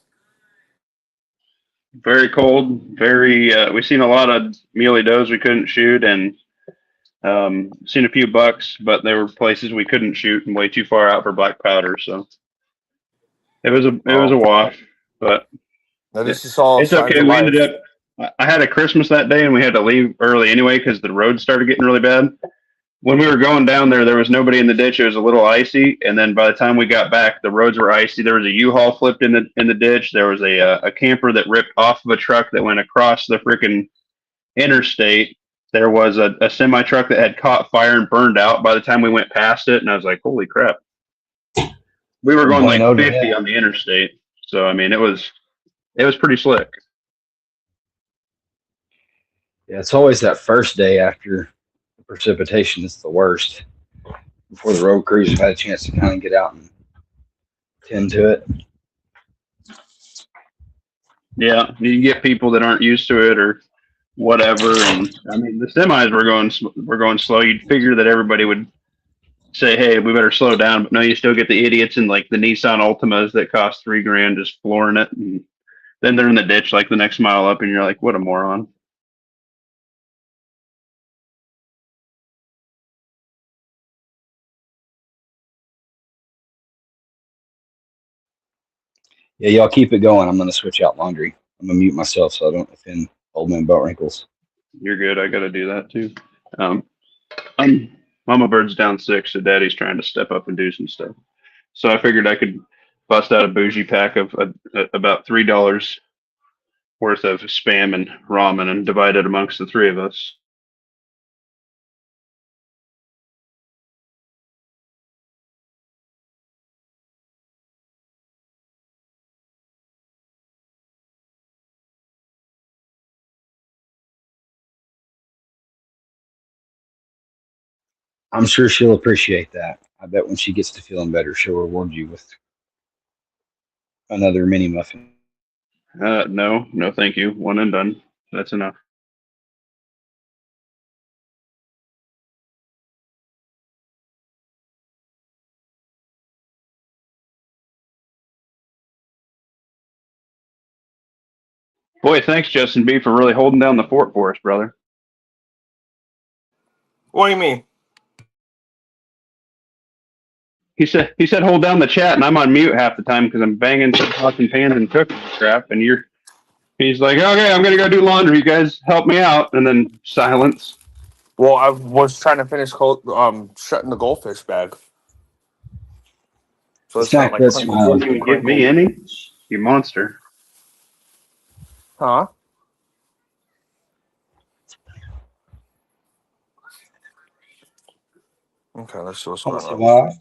Very cold, very. We've seen a lot of muley does we couldn't shoot, and seen a few bucks, but there were places we couldn't shoot and way too far out for black powder. So it was a wash, but Now this is all it's signs okay. of We life. ended up. I had a Christmas that day, and we had to leave early anyway because the road started getting really bad. When we were going down there was nobody in the ditch. It was a little icy, and then by the time we got back, the roads were icy. There was a U-Haul flipped in the ditch. There was a camper that ripped off of a truck that went across the freaking interstate. There was a semi truck that had caught fire and burned out by the time we went past it, and I was like, "Holy crap!" We were going like 50 on the interstate, so I mean, it was pretty slick. Yeah, it's always that first day after the precipitation is the worst. Before the road crews have had a chance to kind of get out and tend to it. Yeah, you get people that aren't used to it or whatever, and I mean, the semis were going slow. You'd figure that everybody would say, "Hey, we better slow down," but no, you still get the idiots in like the Nissan Altimas that cost $3,000 just flooring it, and then they're in the ditch like the next mile up, and you're like, "What a moron!" Yeah, y'all keep it going. I'm gonna switch out laundry. I'm gonna mute myself so I don't offend Old Man Butt Wrinkles. You're good. I got to do that too. Mama Bird's down sick, so Daddy's trying to step up and do some stuff. So I figured I could bust out a bougie pack of about $3 worth of spam and ramen and divide it amongst the three of us. I'm sure she'll appreciate that. I bet when she gets to feeling better, she'll reward you with another mini muffin. No, thank you. One and done. That's enough. Boy, thanks, Justin B, for really holding down the fort for us, brother. What do you mean? he said hold down the chat, and I'm on mute half the time because I'm banging some pots and pans and cooking crap. And he's like, okay, I'm gonna go do laundry. You guys help me out, and then silence. Well, I was trying to finish shutting the goldfish bag. So it's not Snack like this crinkle, smile. You didn't give me any, you monster. Huh? Okay, let's see what's going on. Smile.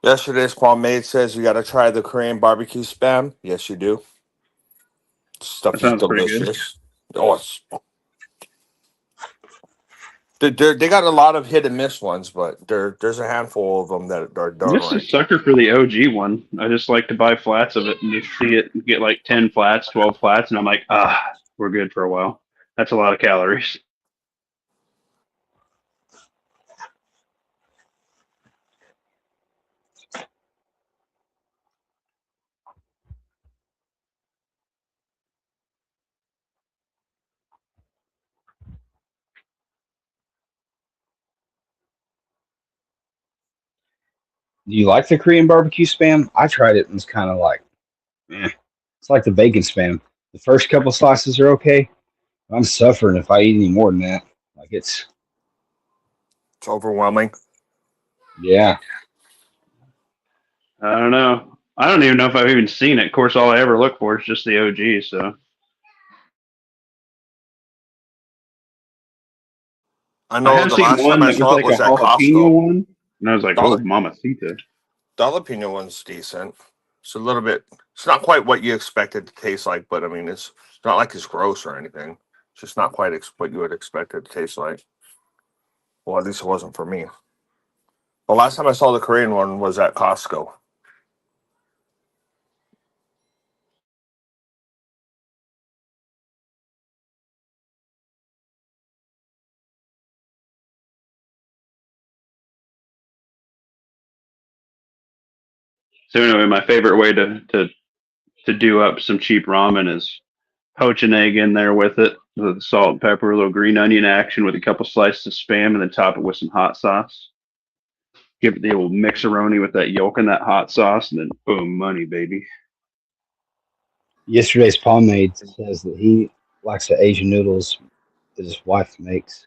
Yesterday's pomade says you got to try the Korean barbecue spam. Yes, you do. Stuff That is sounds pretty good. delicious. Oh, it's. They got a lot of hit and miss ones, but there's a handful of them that are I'm done just a right. sucker for the OG one. I just like to buy flats of it and you see it get like 10 flats, 12 flats, and I'm like, we're good for a while. That's a lot of calories. Do you like the Korean barbecue spam? I tried it and it's kind of like, it's like the bacon spam. The first couple slices are okay. I'm suffering if I eat any more than that. Like It's overwhelming. yeah. I don't know. I don't even know if I've even seen it. Of course, all I ever look for is just the OG. So I I know have the seen last time one I that was saw it like a was at jalapeno Costco. one, and I was like, oh, mamacita. The jalapeno one's decent. It's a little bit. It's not quite what you expect it to taste like, but I mean, it's not like it's gross or anything. It's just not quite what you would expect it to taste like. Well, at least it wasn't for me. The last time I saw the Korean one was at Costco. So anyway, my favorite way to do up some cheap ramen is poach an egg in there with it, with salt and pepper, a little green onion action with a couple slices of spam, and then top it with some hot sauce. Give it the old mixeroni with that yolk and that hot sauce, and then boom, money, baby. Yesterday's pomade says that he likes the Asian noodles that his wife makes.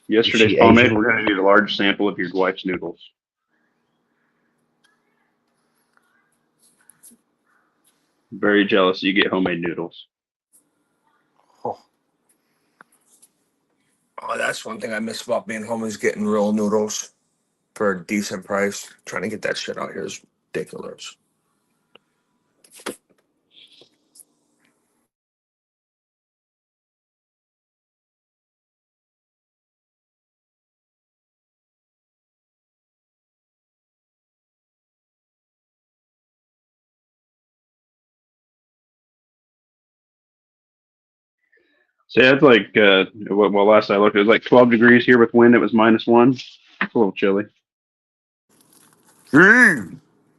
Yesterday's she pomade, Asian? we're going to need a large sample of your wife's noodles. Very jealous you get homemade noodles. Oh, that's one thing I miss about being home is getting real noodles for a decent price. Trying to get that shit out here is ridiculous. So yeah, it's like, well, last I looked, it was like 12 degrees here with wind. It was -1. It's a little chilly.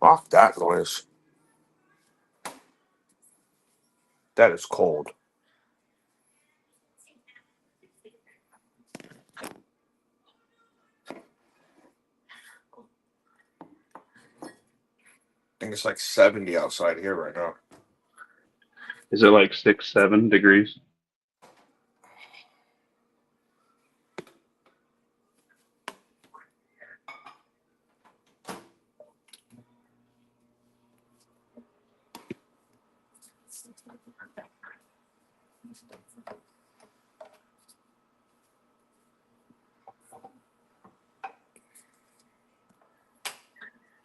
Fuck that noise. That is cold. I think it's like 70 outside here right now. Is it like 6, 7 degrees?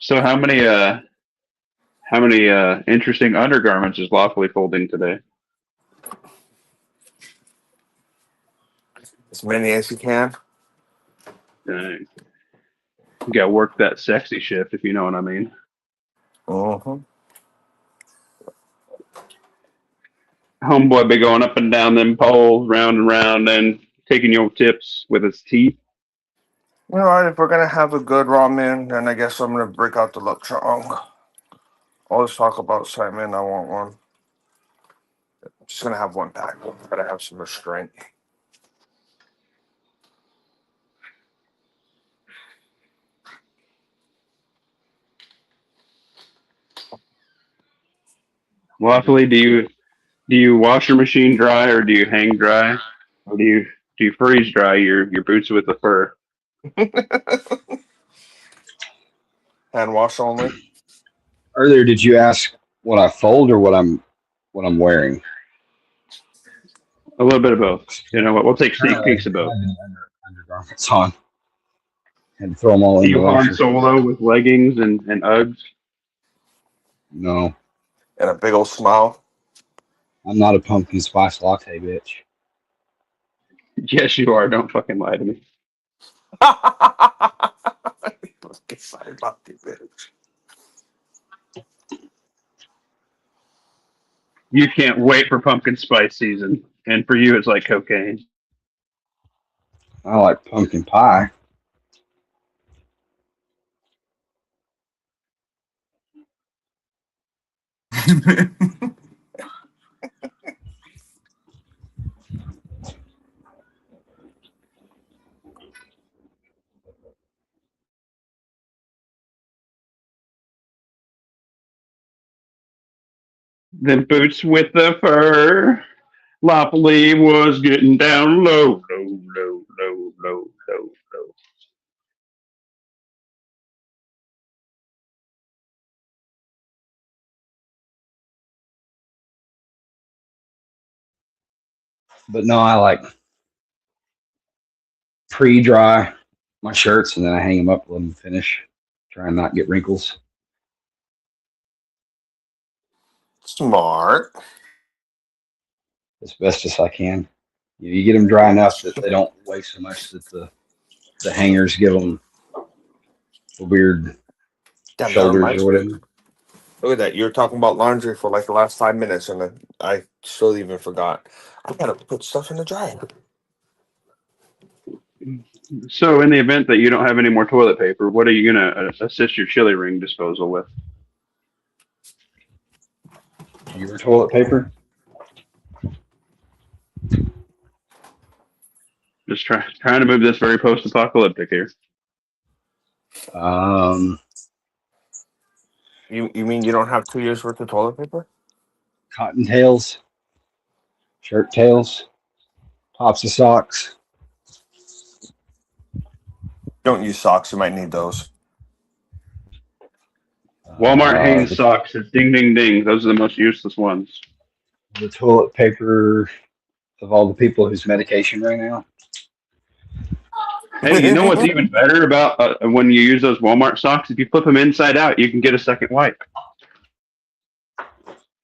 So how many interesting undergarments is Lawfully folding today? As many as you can. You got to work that sexy shift, if you know what I mean. Homeboy be going up and down them poles, round and round, and taking your tips with his teeth. You know what? If we're gonna have a good ramen, then I guess I'm gonna break out the Lapchang. Always talk about Simon. I want one. Just gonna have one pack. Gotta have some restraint. Waffly, do you wash your machine dry or do you hang dry? Or do you freeze dry your boots with the fur? Hand wash only. Earlier, did you ask what I fold or what I'm wearing? A little bit of both. You know what? We'll take sneak Currently, peeks of I both. have the undergarments on and throw them all Do in the you Han washer. Solo with leggings and Uggs? No, And a big old smile. I'm not a pumpkin spice latte bitch. Yes, you are. Don't fucking lie to me. Sorry about the bitch. You can't wait for pumpkin spice season, and for you, it's like cocaine. I like pumpkin pie. Them boots with the fur. Lopley was getting down low, low, low, low, low, low, low. But no, I like pre-dry my shirts and then I hang them up, let them finish. Try and not get wrinkles Smart. as best as I can. You get them dry enough that they don't weigh so much that the hangers give them the weird Damn, that shoulders reminds or me. whatever. Look at that. You were talking about laundry for like the last 5 minutes, and I still even forgot. I gotta put stuff in the dryer. So, in the event that you don't have any more toilet paper, what are you gonna assist your chili ring disposal with? Your toilet paper? Just trying to move this very post-apocalyptic here. Um, You mean you don't have 2 years worth of toilet paper? Cottontails, shirt tails, pops of socks. Don't use socks. You might need those. Walmart Hanes The, socks. It's ding, ding, ding. Those are the most useless ones. the toilet paper of all the people whose medication right now. Hey, you know what's even better about when you use those Walmart socks? If you flip them inside out, you can get a second wipe.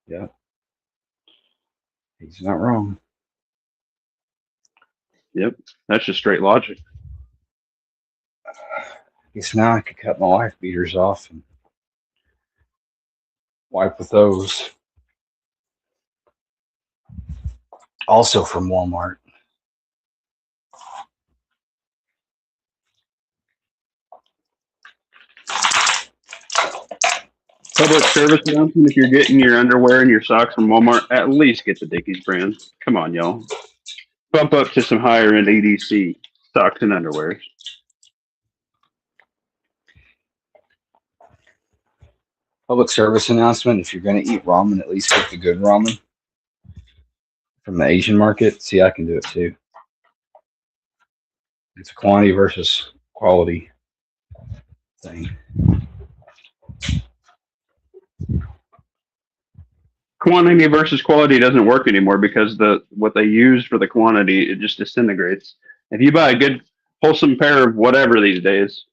Yeah, he's not wrong. Yep, that's just straight logic. Guess now I could cut my wife beaters off and wipe with those. Also from Walmart. Public service announcement: if you're getting your underwear and your socks from Walmart, at least get the Dickies brand. Come on, y'all. Bump up to some higher end EDC socks and underwear. Public service announcement: if you're going to eat ramen, at least get the good ramen from the Asian market. See, I can do it too. It's a quantity versus quality thing. Quantity versus quality doesn't work anymore because what they use for the quantity, it just disintegrates. If you buy a good wholesome pair of whatever these days,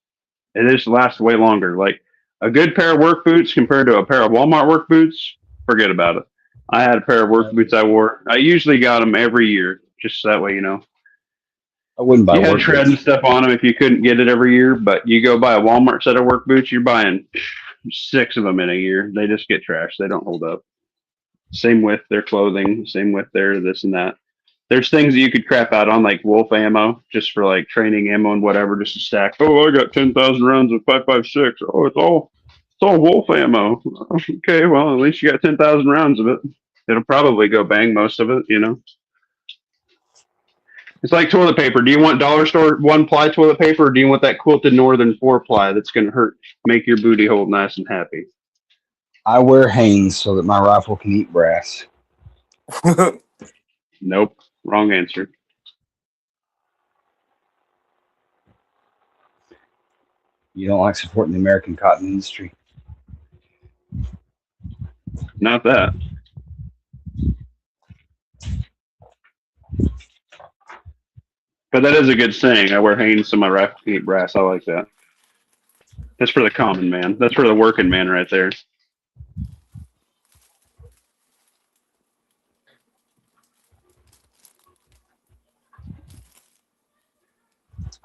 it just lasts way longer. Like a good pair of work boots compared to a pair of Walmart work boots, forget about it. I had a pair of work boots I wore. I usually got them every year, just so that way, you know. I wouldn't buy You had work tread and boots. stuff on them if you couldn't get it every year, but you go buy a Walmart set of work boots, you're buying 6 of them in a year. They just get trashed. They don't hold up. Same with their clothing, same with their this and that. There's things that you could crap out on, like wolf ammo, just for like training ammo and whatever, just to stack. Oh, I got 10,000 rounds of 5.56. Oh, it's all wolf ammo. Okay, well, at least you got 10,000 rounds of it. It'll probably go bang most of it, you know. It's like toilet paper. Do you want dollar store 1-ply toilet paper, or do you want that quilted northern 4-ply that's going to make your booty hole nice and happy? I wear Hanes so that my rifle can eat brass. Nope. Wrong answer. You don't like supporting the American cotton industry. Not that. But that is a good saying. I wear Hanes so my rifle can eat brass. I like that. That's for the common man. That's for the working man right there.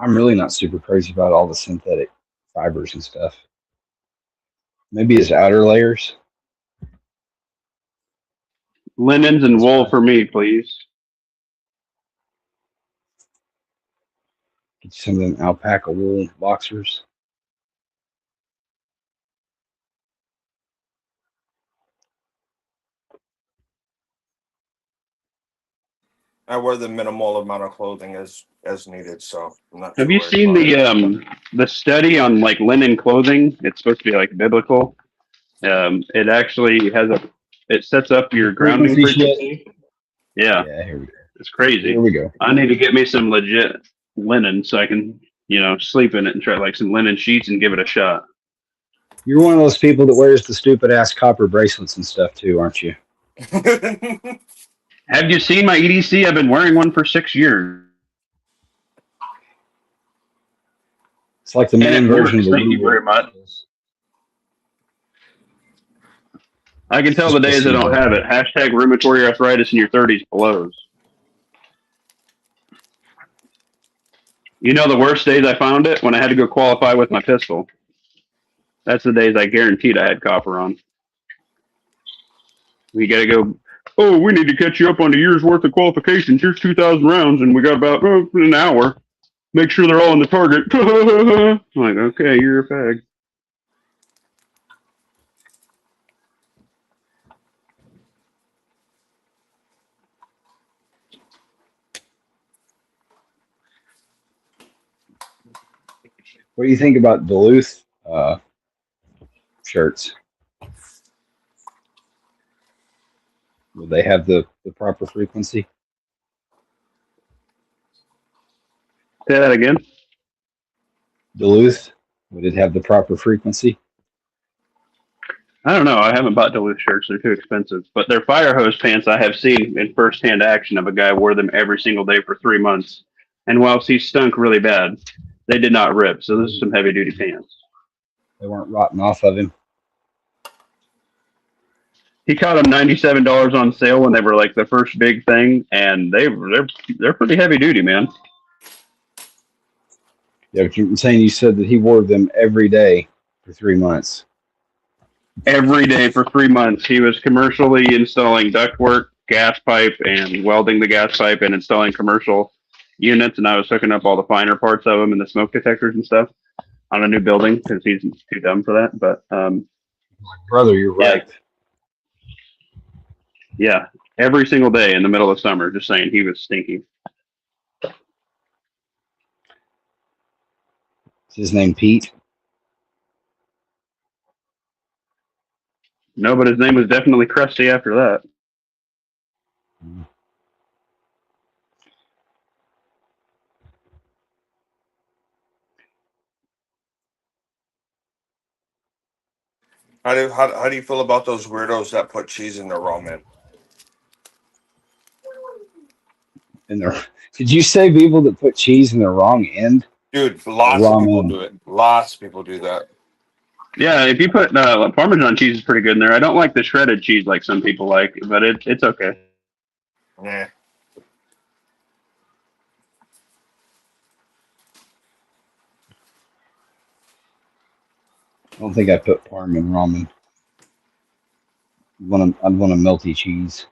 I'm really not super crazy about all the synthetic fibers and stuff. Maybe his outer layers. Linens and wool for me, please. Get you some of them alpaca wool boxers. I wear the minimal amount of clothing as needed, so I'm not Have too you worried seen about it. the study on like linen clothing? It's supposed to be like biblical. It actually has a it sets up your grounding Frequency shit. frequency. Yeah, Yeah, here we go. it's Here crazy. we go. I need to get me some legit linen so I can, sleep in it and try like some linen sheets and give it a shot. You're one of those people that wears the stupid ass copper bracelets and stuff too, aren't you? Have you seen my EDC? I've been wearing one for 6 years. It's like the And it man version of works. the Thank you Google. very much. I can It's tell just the days I don't placebo. have it. Hashtag rheumatoid arthritis in your 30s blows. You know the worst days I found it? When I had to go qualify with my pistol. That's the days I guaranteed I had copper on. We got to go, oh, we need to catch you up on a year's worth of qualifications. Here's 2,000 rounds, and we got about an hour. Make sure they're all in the target. I'm like, okay, you're a fag. What do you think about Duluth shirts? Will they have the proper frequency? Say that again. Duluth, would it have the proper frequency? I don't know. I haven't bought Duluth shirts. They're too expensive. But their fire hose pants I have seen in firsthand action of a guy wore them every single day for 3 months. And whilst he stunk really bad, they did not rip. So this is some heavy duty pants. They weren't rotting off of him. He caught them $97 on sale when they were like the first big thing, and they're pretty heavy duty, man. Yeah, but you're saying you said that he wore them every day for 3 months. Every day for 3 months, he was commercially installing ductwork, gas pipe, and welding the gas pipe and installing commercial units. And I was hooking up all the finer parts of them and the smoke detectors and stuff on a new building because he's too dumb for that. But Brother, you're yeah, right. yeah, every single day in the middle of summer. Just saying, he was stinky. Is his name Pete? No, but his name was definitely crusty after that. How do you feel about those weirdos that put cheese in their ramen? In their, did you say people that put cheese in the wrong end? Dude, Or lots of wrong people end? do it. Lots of people do that. Yeah, if you put Parmesan cheese is pretty good in there. I don't like the shredded cheese like some people like, but it's okay. Yeah. I don't think I put parm in ramen. I'd want a melty cheese.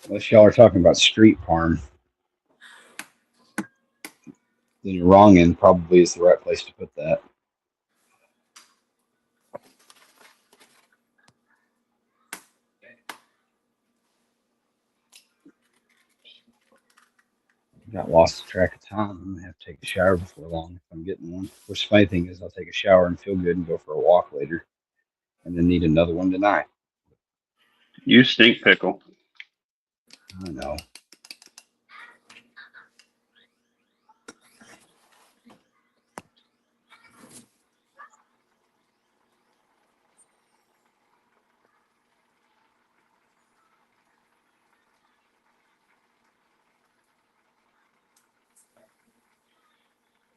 Unless y'all are talking about street parm, then your wrong end probably is the right place to put that. Got lost track of time. I'm gonna have to take a shower before long if I'm getting one. Which funny thing is, I'll take a shower and feel good and go for a walk later, and then need another one tonight. You stink pickle. I know.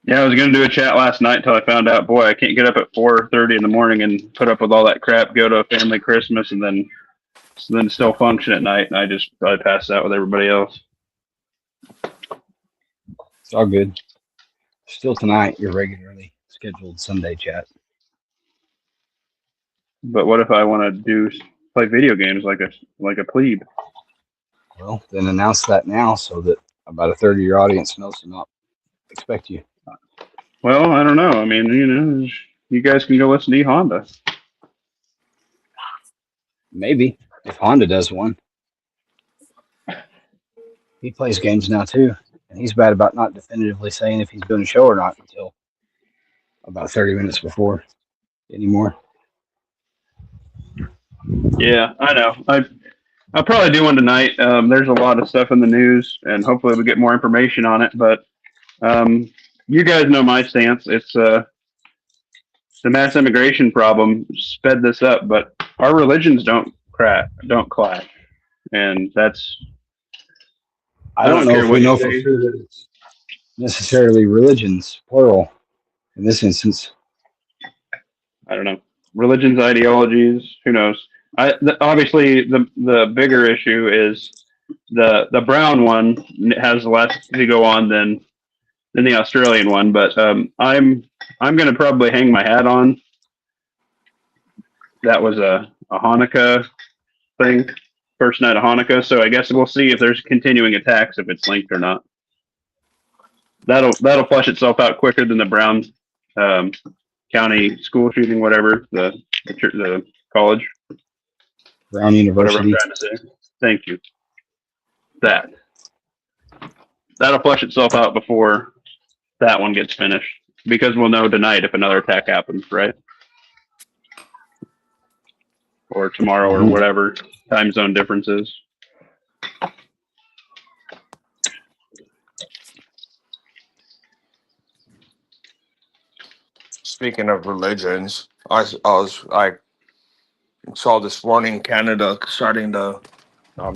Yeah, I was gonna do a chat last night until I found out, boy, I can't get up at 4:30 in the morning and put up with all that crap, go to a family Christmas, and then still function at night. And I passed out with everybody else. It's all good. Still tonight, your regularly scheduled Sunday chat. But what if I want to play video games like a plebe? Well, then announce that now so that about a third of your audience knows to not expect you. Well, I don't know. I mean, you guys can go listen to Honda. Maybe if Honda does one. He plays games now too, and he's bad about not definitively saying if he's doing a show or not until about 30 minutes before anymore. Yeah, I know. I'll probably do one tonight. There's a lot of stuff in the news, and hopefully we get more information on it. But you guys know my stance. It's the mass immigration problem sped this up, but our religions don't clash, and that's. I don't know if we know for sure that it's necessarily religions, plural, in this instance. I don't know. Religions, ideologies, who knows? Obviously, the bigger issue is the brown one has less to go on than the Australian one, but I'm going to probably hang my hat on. That was a Hanukkah thing, first night of Hanukkah, so I guess we'll see if there's continuing attacks, if it's linked or not. That'll flush itself out quicker than the Brown County school shooting, whatever, the college. Brown University. Whatever I'm trying to say. Thank you. That'll flush itself out before that one gets finished, because we'll know tonight if another attack happens, right? Or tomorrow, or whatever time zone difference is. Speaking of religions, I saw this morning Canada starting to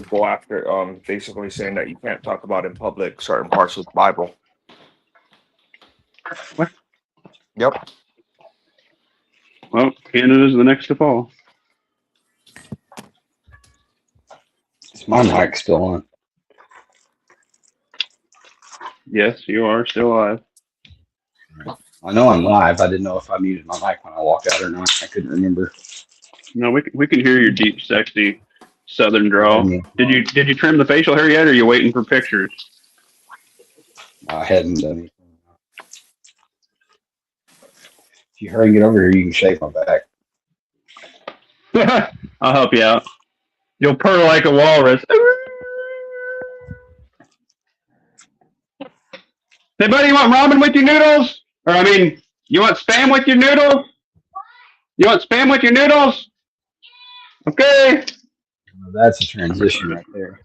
go after, basically saying that you can't talk about in public certain parts of the Bible. What? Yep. Well, Canada's the next to fall. Is my mic still on? Yes, you are still alive. I know I'm live. I didn't know if I muted my mic when I walked out or not. I couldn't remember. No, we can hear your deep, sexy Southern drawl. Yeah. Did you trim the facial hair yet, or are you waiting for pictures? I hadn't done anything. If you hurry and get over here, you can shave my back. I'll help you out. You'll purr like a walrus. Hey, buddy, you want ramen with your noodles? Or, I mean, you want Spam with your noodles? You want Spam with your noodles? Okay. Well, that's a transition right there.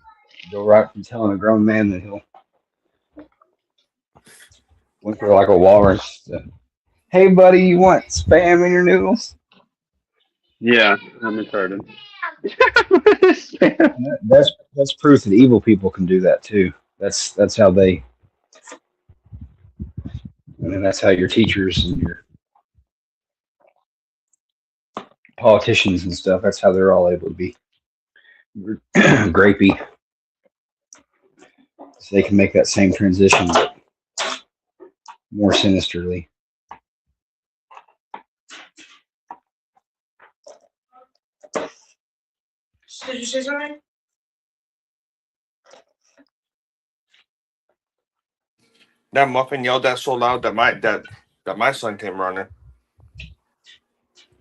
Go right from telling a grown man that he'll whimper like a walrus to, hey, buddy, you want Spam in your noodles? Yeah, I'm retarded. That's proof that evil people can do that too. That's how they. I mean, that's how your teachers and your politicians and stuff. That's how they're all able to be grapey. So they can make that same transition, but more sinisterly. Did you say something? That muffin yelled that so loud that my son came running.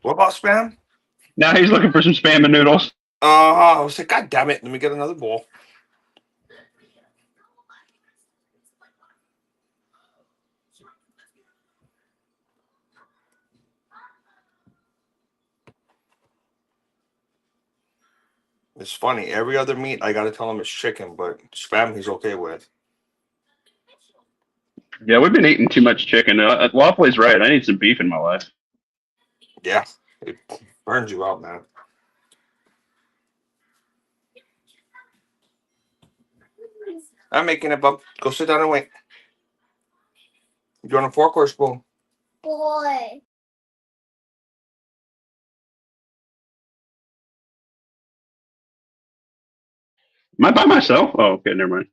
What about Spam? Now he's looking for some Spam and noodles. I was like, God damn it! Let me get another bowl. It's funny. Every other meat, I gotta tell him it's chicken, but spam he's okay with. Yeah, we've been eating too much chicken. Waffley's right. I need some beef in my life. Yeah, it burns you out, man. I'm making it, bub. Go sit down and wait. You want a fork or a spoon? Boy. Am I by myself? Oh, okay, never mind.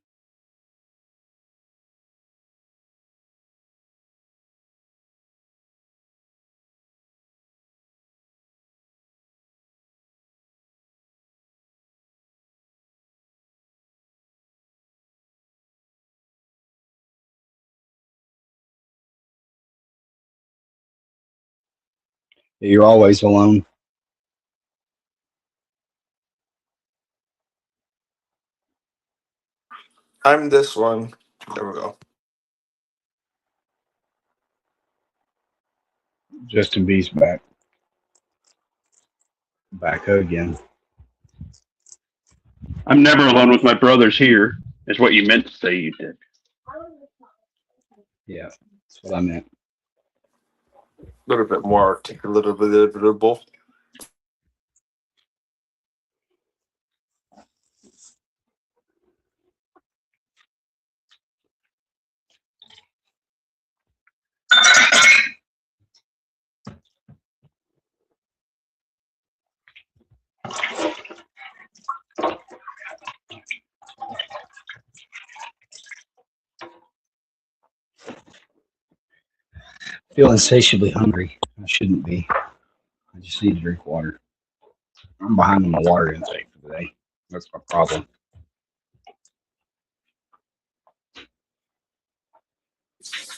You're always alone. I'm this one. There we go. Justin B's back. Back again. I'm never alone with my brothers here, is what you meant to say, you did. Yeah, that's what I meant. A little bit more articulate, a little bit of both. Feel insatiably hungry. I shouldn't be. I just need to drink water. I'm behind on my water intake for the day. That's my problem.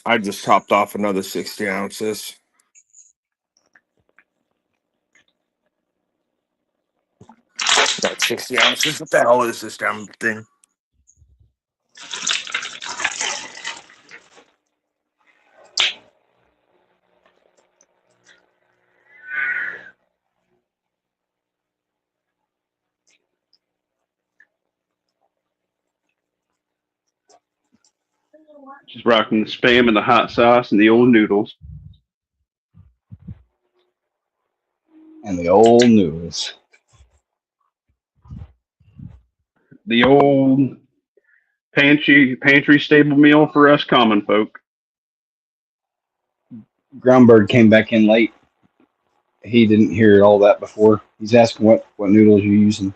I just topped off another 60 ounces. That's 60 ounces. What the hell is this damn thing? Just rocking the spam and the hot sauce and the old noodles. And the old noodles. The old pantry stable meal for us common folk. Groundbird came back in late. He didn't hear all that before. He's asking what noodles you're using.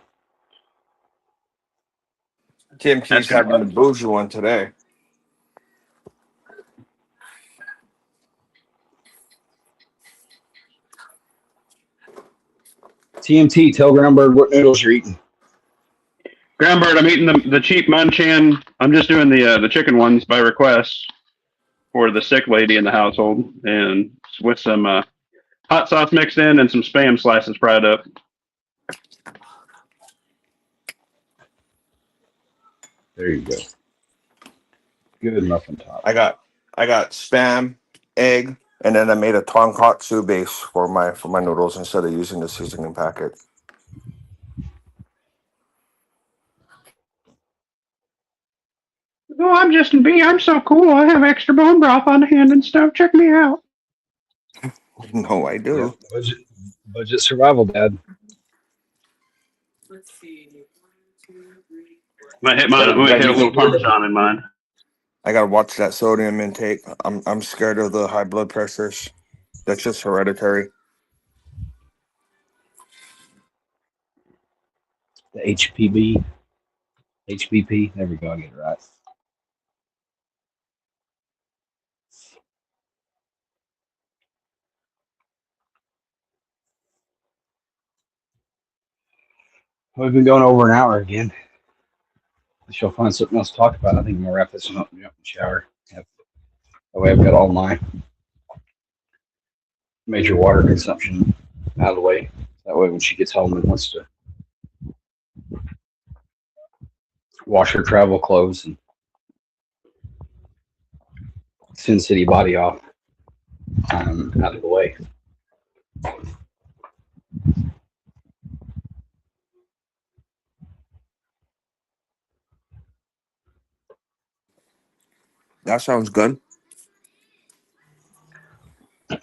TMT's That's having good. the bougie one today. TMT, tell Groundbird what noodles you're eating. Groundbird, I'm eating the cheap Munchan. I'm just doing the chicken ones by request for the sick lady in the household, and with some hot sauce mixed in and some spam slices fried up. There you go. Good muffin top. I got spam, egg, and then I made a tonkatsu base for my noodles instead of using the seasoning packet. Oh, I'm Justin B. I'm so cool. I have extra bone broth on hand and stuff. Check me out. No, I do. Yeah, budget survival, Dad. Let's see. 1, 2, 3, 4. Might hit a little Parmesan in mine. I gotta watch that sodium intake. I'm scared of the high blood pressures. That's just hereditary. The HBP. There we go. I get it right. We've been going over an hour again. I shall find something else to talk about. I think I'm gonna wrap this one up and jump in the shower. That way I've got all my major water consumption out of the way. That way when she gets home and wants to wash her travel clothes and Sin City body off, out of the way. That sounds good. All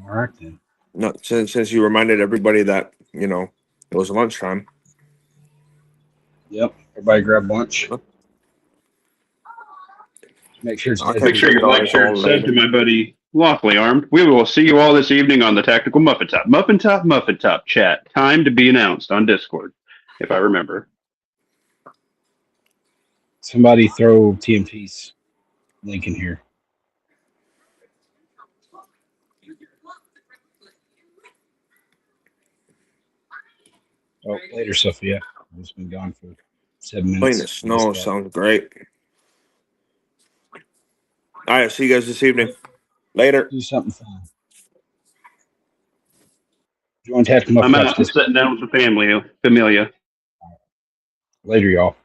right then. No, since you reminded everybody that it was lunchtime. Yep. Everybody grab lunch. Huh? Make sure it's I'll dead. Make sure you like, $10 share, and all sub later. to my buddy Lawfully Armed. We will see you all this evening on the Tactical Muffin Top. Muffin Top chat. Time to be announced on Discord, if I remember. Somebody throw TMP's link in here. Oh, later, Sophia. I've just been gone for 7 minutes. Playing the snow Missed that. sounds great. All right, see you guys this evening. Later. Do something fun. Join Tactical I'm Muffin out. Tops I'm Discord. sitting down with the family, Familia. Later, y'all.